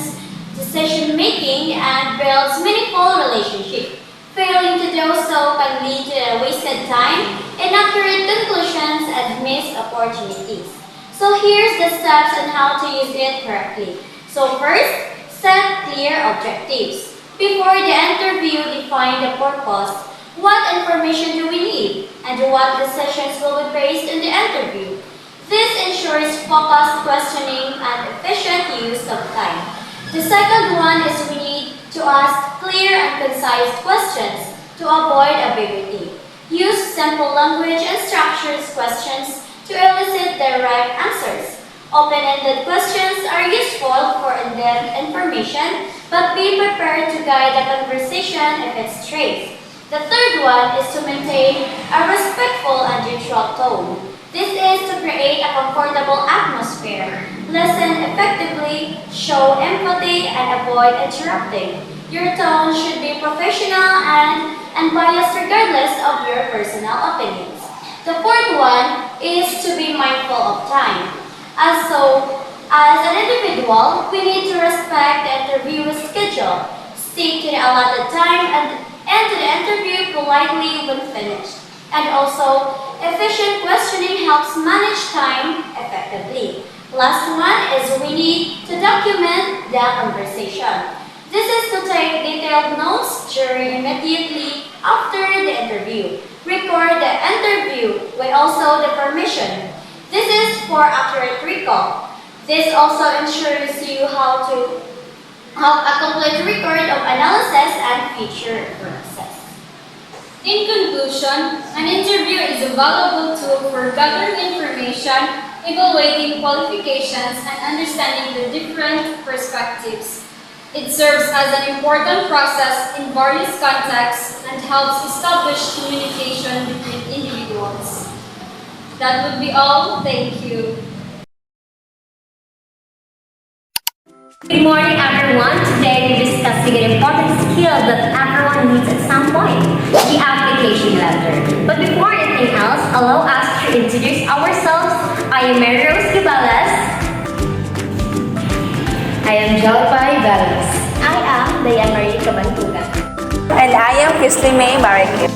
decision making, and builds meaningful relationships. Failing to do so can lead to wasted time, inaccurate conclusions, and missed opportunities. So here's the steps on how to use it correctly. So first, set clear objectives. Before the interview, define the purpose. What information do we need? And what decisions will be based in the interview? This ensures focused questioning and efficient use of time. The second one is we need to ask clear and concise questions to avoid ambiguity. Use simple language and structured questions to elicit direct answers. Open-ended questions are useful for in-depth information, but be prepared to guide the conversation if it strays. The third one is to maintain a respectful and neutral tone. This is to create a comfortable atmosphere. Listen effectively, show empathy, and avoid interrupting. Your tone should be professional and unbiased regardless of your personal opinions. The fourth one is to be mindful of time. As an individual, we need to respect the interviewer's schedule, stick to the allotted time, and end the interview politely when finished. And also, efficient questioning helps manage time effectively. Last one is we need to document the conversation. This is to take detailed notes during immediately after the interview. Record the interview with also the permission. This is for accurate recall. This also ensures you how to have a complete record of analysis and future process. In conclusion, an interview is a valuable tool for gathering information, evaluating qualifications, and understanding the different perspectives. It serves as an important process in various contexts and helps establish communication between individuals. That would be all. Thank you. Good morning, everyone. Today we're discussing an important skill that everyone needs at some point, the application letter. But before anything else, allow us to introduce ourselves. I am Mary Rose Gabales. I am Jalpay Balas. I am Dayamarie Cabantugan. And I am Christy May Marikit.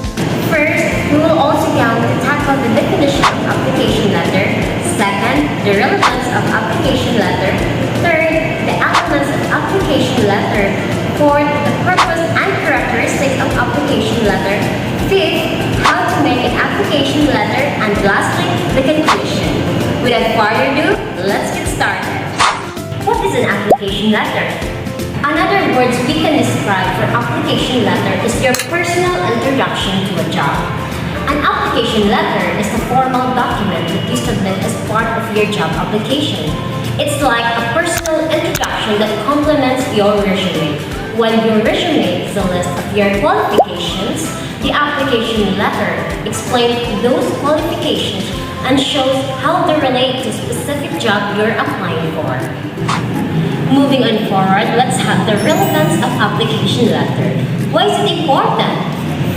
First, we will also going to tackle the definition of application letter. Second, the relevance of application letter. Third, the elements of application letter. Fourth, the purpose and characteristics of application letter. Fifth, how to make an application letter. And lastly, the conclusion. Without further ado, let's get started. What is an application letter? Another words we can describe for application letter is your personal introduction to a job. An application letter is a formal document that you submit as part of your job application. It's like a personal introduction that complements your resume. When your resume is a list of your qualifications, the application letter explains those qualifications and shows how they relate to a specific job you're applying for. Moving on forward, let's have the relevance of application letter. Why is it important?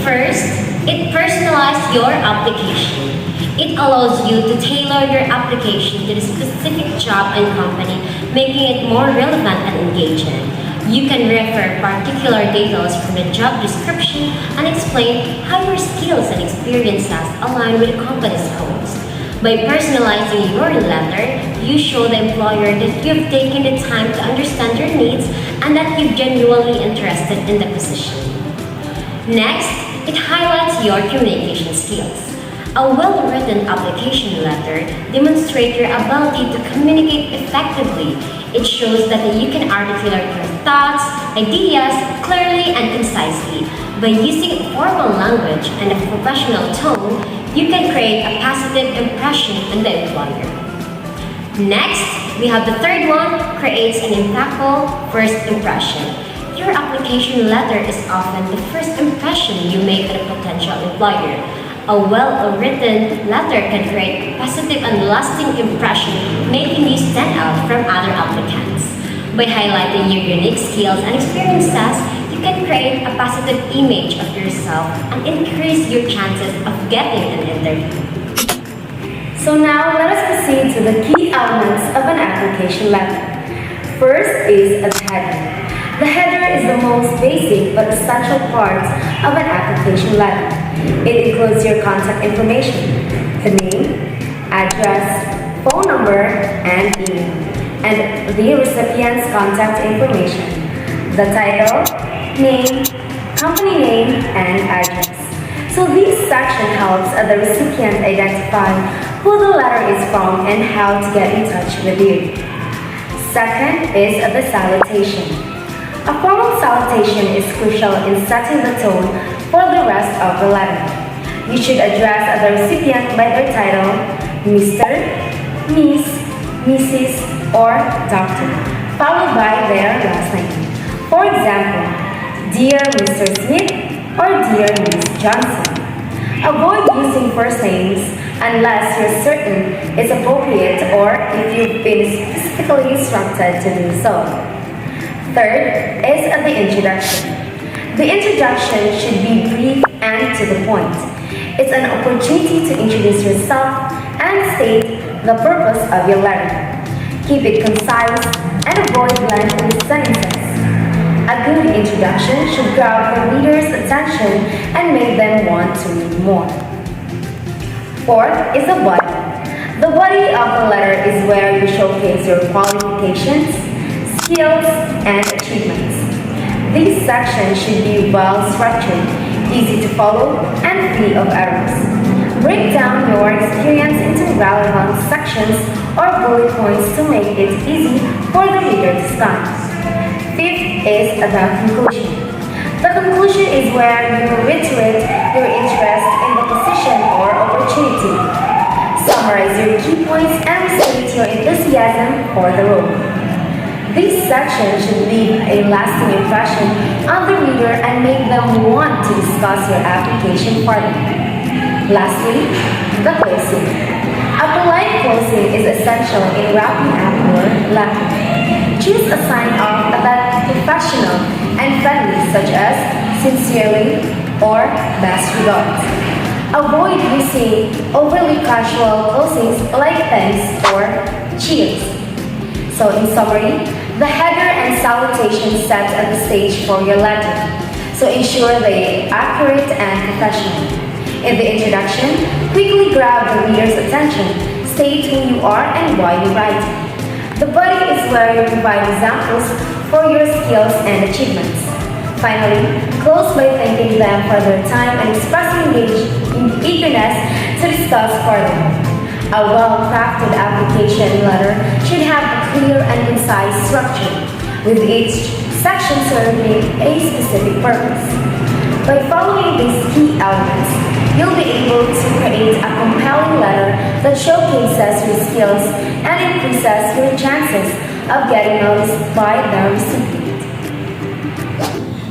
First, it personalizes your application. It allows you to tailor your application to the specific job and company, making it more relevant and engaging. You can refer particular details from the job description and explain how your skills and experiences align with the company's goals. By personalizing your letter, you show the employer that you've taken the time to understand their needs and that you're genuinely interested in the position. Next, it highlights your communication skills. A well-written application letter demonstrates your ability to communicate effectively. It shows that you can articulate your thoughts, ideas clearly and concisely. By using formal language and a professional tone, you can create a positive impression on the employer. Next, we have the third one, creates an impactful first impression. Your application letter is often the first impression you make on a potential employer. A well-written letter can create a positive and lasting impression, making you stand out from other applicants. By highlighting your unique skills and experiences, you can create a positive image of yourself and increase your chances of getting an interview. So now let us proceed to the key elements of an application letter. First is a header. The header is the most basic but essential part of an application letter. It includes your contact information, the name, address, phone number, and email, and the recipient's contact information, the title, name, company name, and address. So this section helps the recipient identify who the letter is from and how to get in touch with you. Second is the salutation. A formal salutation is crucial in setting the tone for the rest of the letter. You should address the recipient by their title, Mr., Miss, Mrs., or Doctor, followed by their last name. For example, Dear Mr. Smith or Dear Miss Johnson. Avoid using first names unless you're certain it's appropriate or if you've been specifically instructed to do so. Third is the introduction. The introduction should be brief and to the point. It's an opportunity to introduce yourself and state the purpose of your letter. Keep it concise and avoid lengthy sentences. A good introduction should grab the reader's attention and make them want to read more. Fourth is the body. The body of the letter is where you showcase your qualifications, skills, and achievements. This section should be well structured, easy to follow, and free of errors. Break down your experience into relevant sections or bullet points to make it easy for the reader to start. Fifth is the conclusion. The conclusion is where you reiterate your interest in the position or opportunity. Summarize your key points and state your enthusiasm for the role. This section should leave a lasting impression on the reader and make them want to discuss your application further. Lastly, the closing. A polite closing is essential in wrapping up your letter. choose a sign of that professional and friendly, such as sincerely or best regards. Avoid using overly casual closings like thanks or cheers. So in summary, the header and salutation set the stage for your letter. So ensure they are accurate and professional. In the introduction, quickly grab the reader's attention. State who you are and why you write. The body is where you provide examples for your skills and achievements. Finally, close by thanking them for their time and expressing eagerness to discuss further. A well-crafted application letter should have a clear and concise structure, with each section serving a specific purpose. By following these key elements, you'll be able to create a compelling letter that showcases your skills and increases your chances of getting noticed by the recipient.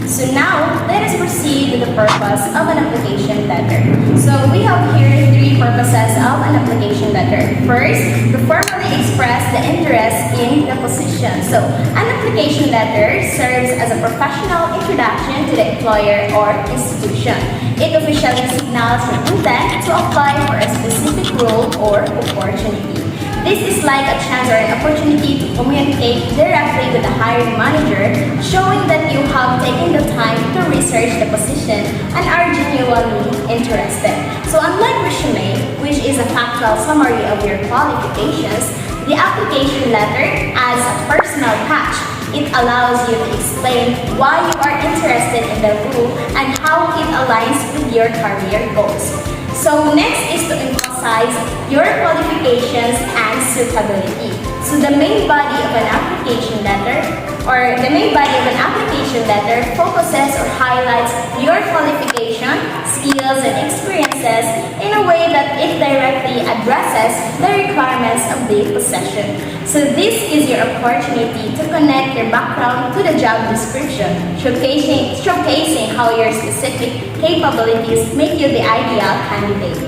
So now, let us proceed with the purpose of an application letter. So we have here three purposes of an application letter. First, to formally express the interest in the position. So an application letter serves as a professional introduction to the employer or institution. It officially signals your intent to apply for a specific role or opportunity. This is like a chance or an opportunity to communicate directly with the hiring manager, showing that you have taken the time to research the position and are genuinely interested. So unlike resume, which is a factual summary of your qualifications, the application letter adds a personal touch. It allows you to explain why you are interested in the role and how it aligns with your career goals. So next is to emphasize your qualifications and suitability. So the main body of an application letter focuses or highlights your qualification, skills, and experiences in a way that it directly addresses the requirements of the position. So this is your opportunity to connect your background to the job description, showcasing how your specific capabilities make you the ideal candidate.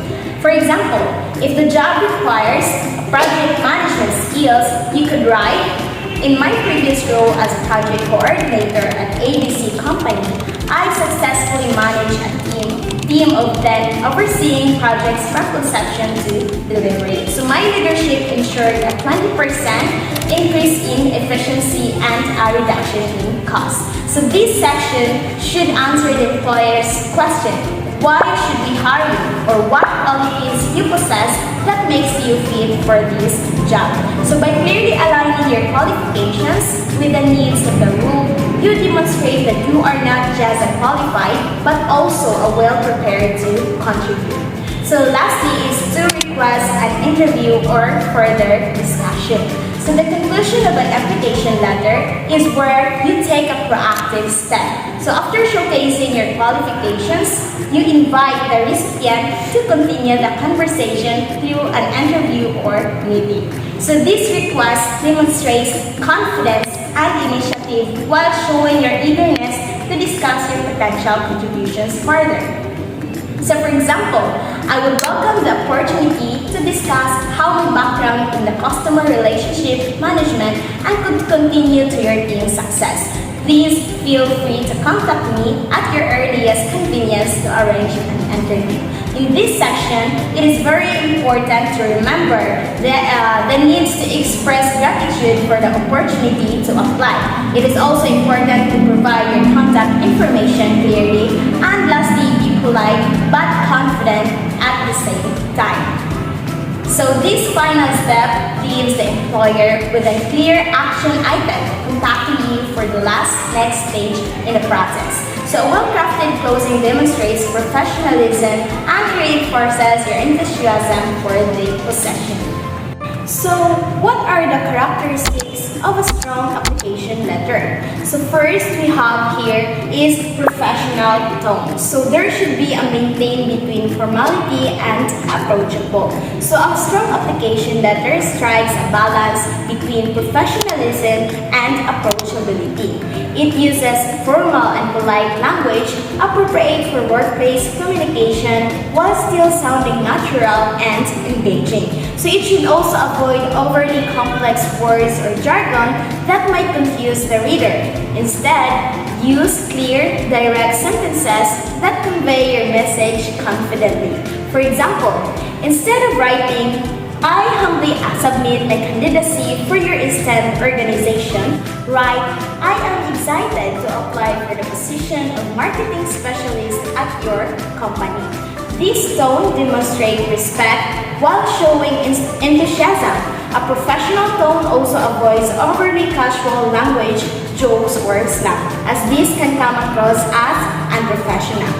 For example, if the job requires project management skills, you could write, "In my previous role as a project coordinator at ABC company, I successfully managed a team of 10 overseeing projects from conception to delivery. So my leadership ensured a 20% increase in efficiency and a reduction in cost." So this section should answer the employer's question, why should we hire you, or what qualities you possess that makes you fit for this job. So by clearly aligning your qualifications with the needs of the role, you demonstrate that you are not just a qualified, but also a well-prepared to contribute. So lastly is to request an interview or further discussion. So the conclusion of an application letter is where you take a proactive step. So after showcasing your qualifications, you invite the recipient to continue the conversation through an interview or meeting. So this request demonstrates confidence and initiative while showing your eagerness to discuss your potential contributions further. So for example, I would welcome the opportunity to discuss how my background in the customer relationship management and could continue to your team's success. Please feel free to contact me at your earliest convenience to arrange an interview. In this section, it is very important to remember the needs to express gratitude for the opportunity to apply. It is also important to provide your contact information clearly, and lastly, be polite but confident at the same time. So this final step leaves the employer with a clear action item contacting you for the next stage in the process. So a well-crafted closing demonstrates professionalism and reinforces your enthusiasm for the possession. So what are the characteristics of a strong application letter? So first we have here is professional tone. So there should be a maintain between formality and approachable. So a strong application letter strikes a balance between professionalism and approachability. It uses formal and polite language appropriate for workplace communication while still sounding natural and engaging. So it should also avoid overly complex words or jargon that might confuse the reader. Instead, use clear, direct sentences that convey your message confidently. For example, instead of writing, "I humbly submit my candidacy for your instant organization," write, "I am excited to apply for the position of marketing specialist at your company." This tone demonstrates respect while showing enthusiasm. A professional tone also avoids overly casual language, jokes, or slang, as this can come across as unprofessional.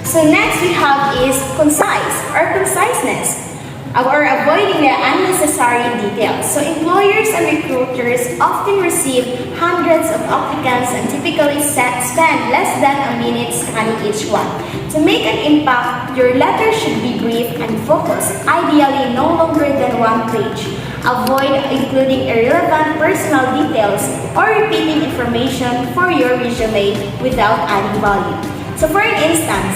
So next we have is concise or conciseness, or avoiding the unnecessary details. So employers and recruiters often receive hundreds of applicants and typically spend less than a minute scanning each one. To make an impact, your letter should be brief and focused, ideally no longer than one page. Avoid including irrelevant personal details or repeating information for your resume without adding value. So for instance,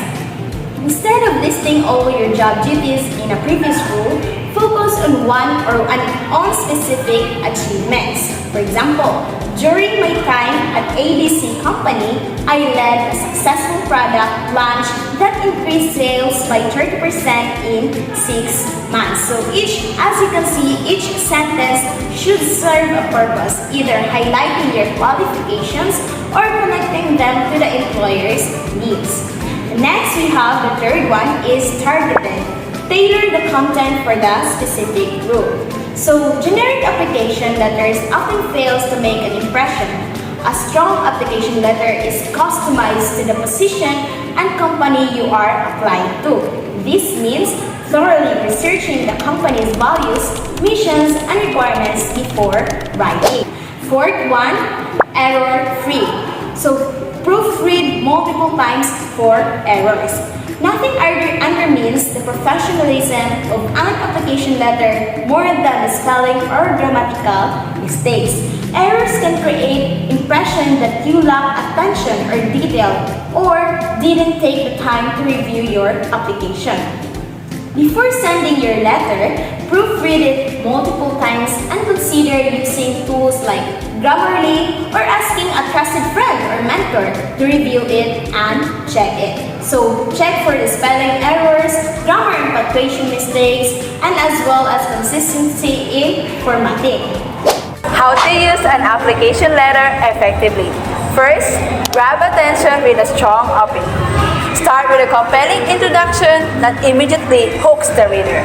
instead of listing all your job duties in a previous role, focus on one or on specific achievements. For example, during my time at ABC Company, I led a successful product launch that increased sales by 30% in 6 months. So as you can see, each sentence should serve a purpose, either highlighting your qualifications or connecting them to the employer's needs. Next, we have the third one is targeted. Tailor the content for the specific role. So, generic application letters often fails to make an impression. A strong application letter is customized to the position and company you are applying to. This means thoroughly researching the company's values, missions, and requirements before writing. Fourth one, error-free. So, proofread multiple times for errors. Nothing undermines the professionalism of an application letter more than the spelling or grammatical mistakes. Errors can create impression that you lack attention or detail or didn't take the time to review your application. Before sending your letter, proofread it multiple times and consider using tools like Grammarly or asking a trusted friend or mentor to review it and check it. So check for the spelling errors, grammar and punctuation mistakes, and as well as consistency in formatting. How to use an application letter effectively. First, grab attention with a strong opening. Start with a compelling introduction that immediately hooks the reader.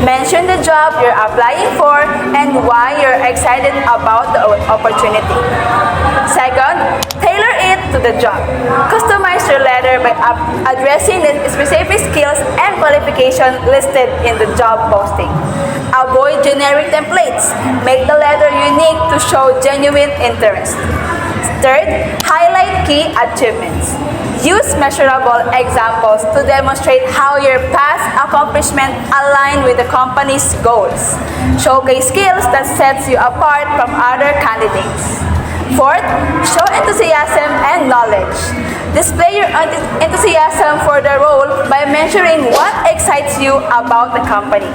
Mention the job you're applying for and why you're excited about the opportunity. Second, tailor it to the job. Customize your letter by addressing the specific skills and qualifications listed in the job posting. Avoid generic templates. Make the letter unique to show genuine interest. Third, highlight key achievements. Use measurable examples to demonstrate how your past accomplishments align with the company's goals. Showcase skills that sets you apart from other candidates. Fourth, show enthusiasm and knowledge. Display your enthusiasm for the role by mentioning what excites you about the company.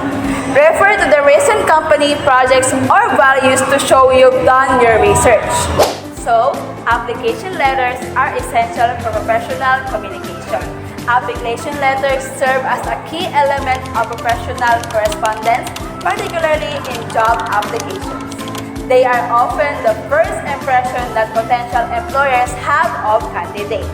Refer to the recent company projects or values to show you've done your research. So, application letters are essential for professional communication. Application letters serve as a key element of professional correspondence, particularly in job applications. They are often the first impression that potential employers have of candidates.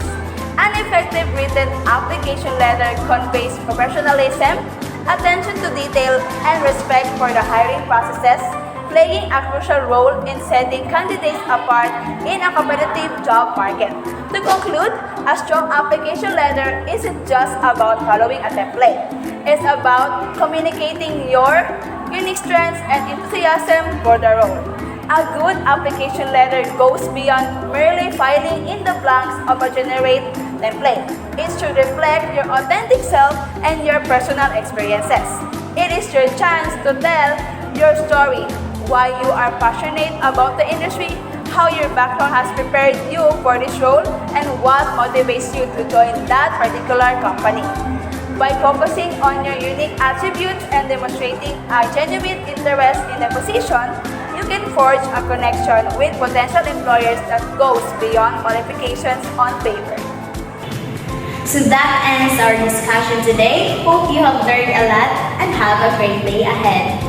An effective written application letter conveys professionalism, attention to detail, and respect for the hiring processes, playing a crucial role in setting candidates apart in a competitive job market. To conclude, a strong application letter isn't just about following a template. It's about communicating your unique strengths and enthusiasm for the role. A good application letter goes beyond merely filling in the blanks of a generic template. It should reflect your authentic self and your personal experiences. It is your chance to tell your story, why you are passionate about the industry, how your background has prepared you for this role, and what motivates you to join that particular company. By focusing on your unique attributes and demonstrating a genuine interest in the position, you can forge a connection with potential employers that goes beyond qualifications on paper. So that ends our discussion today. Hope you have learned a lot and have a great day ahead.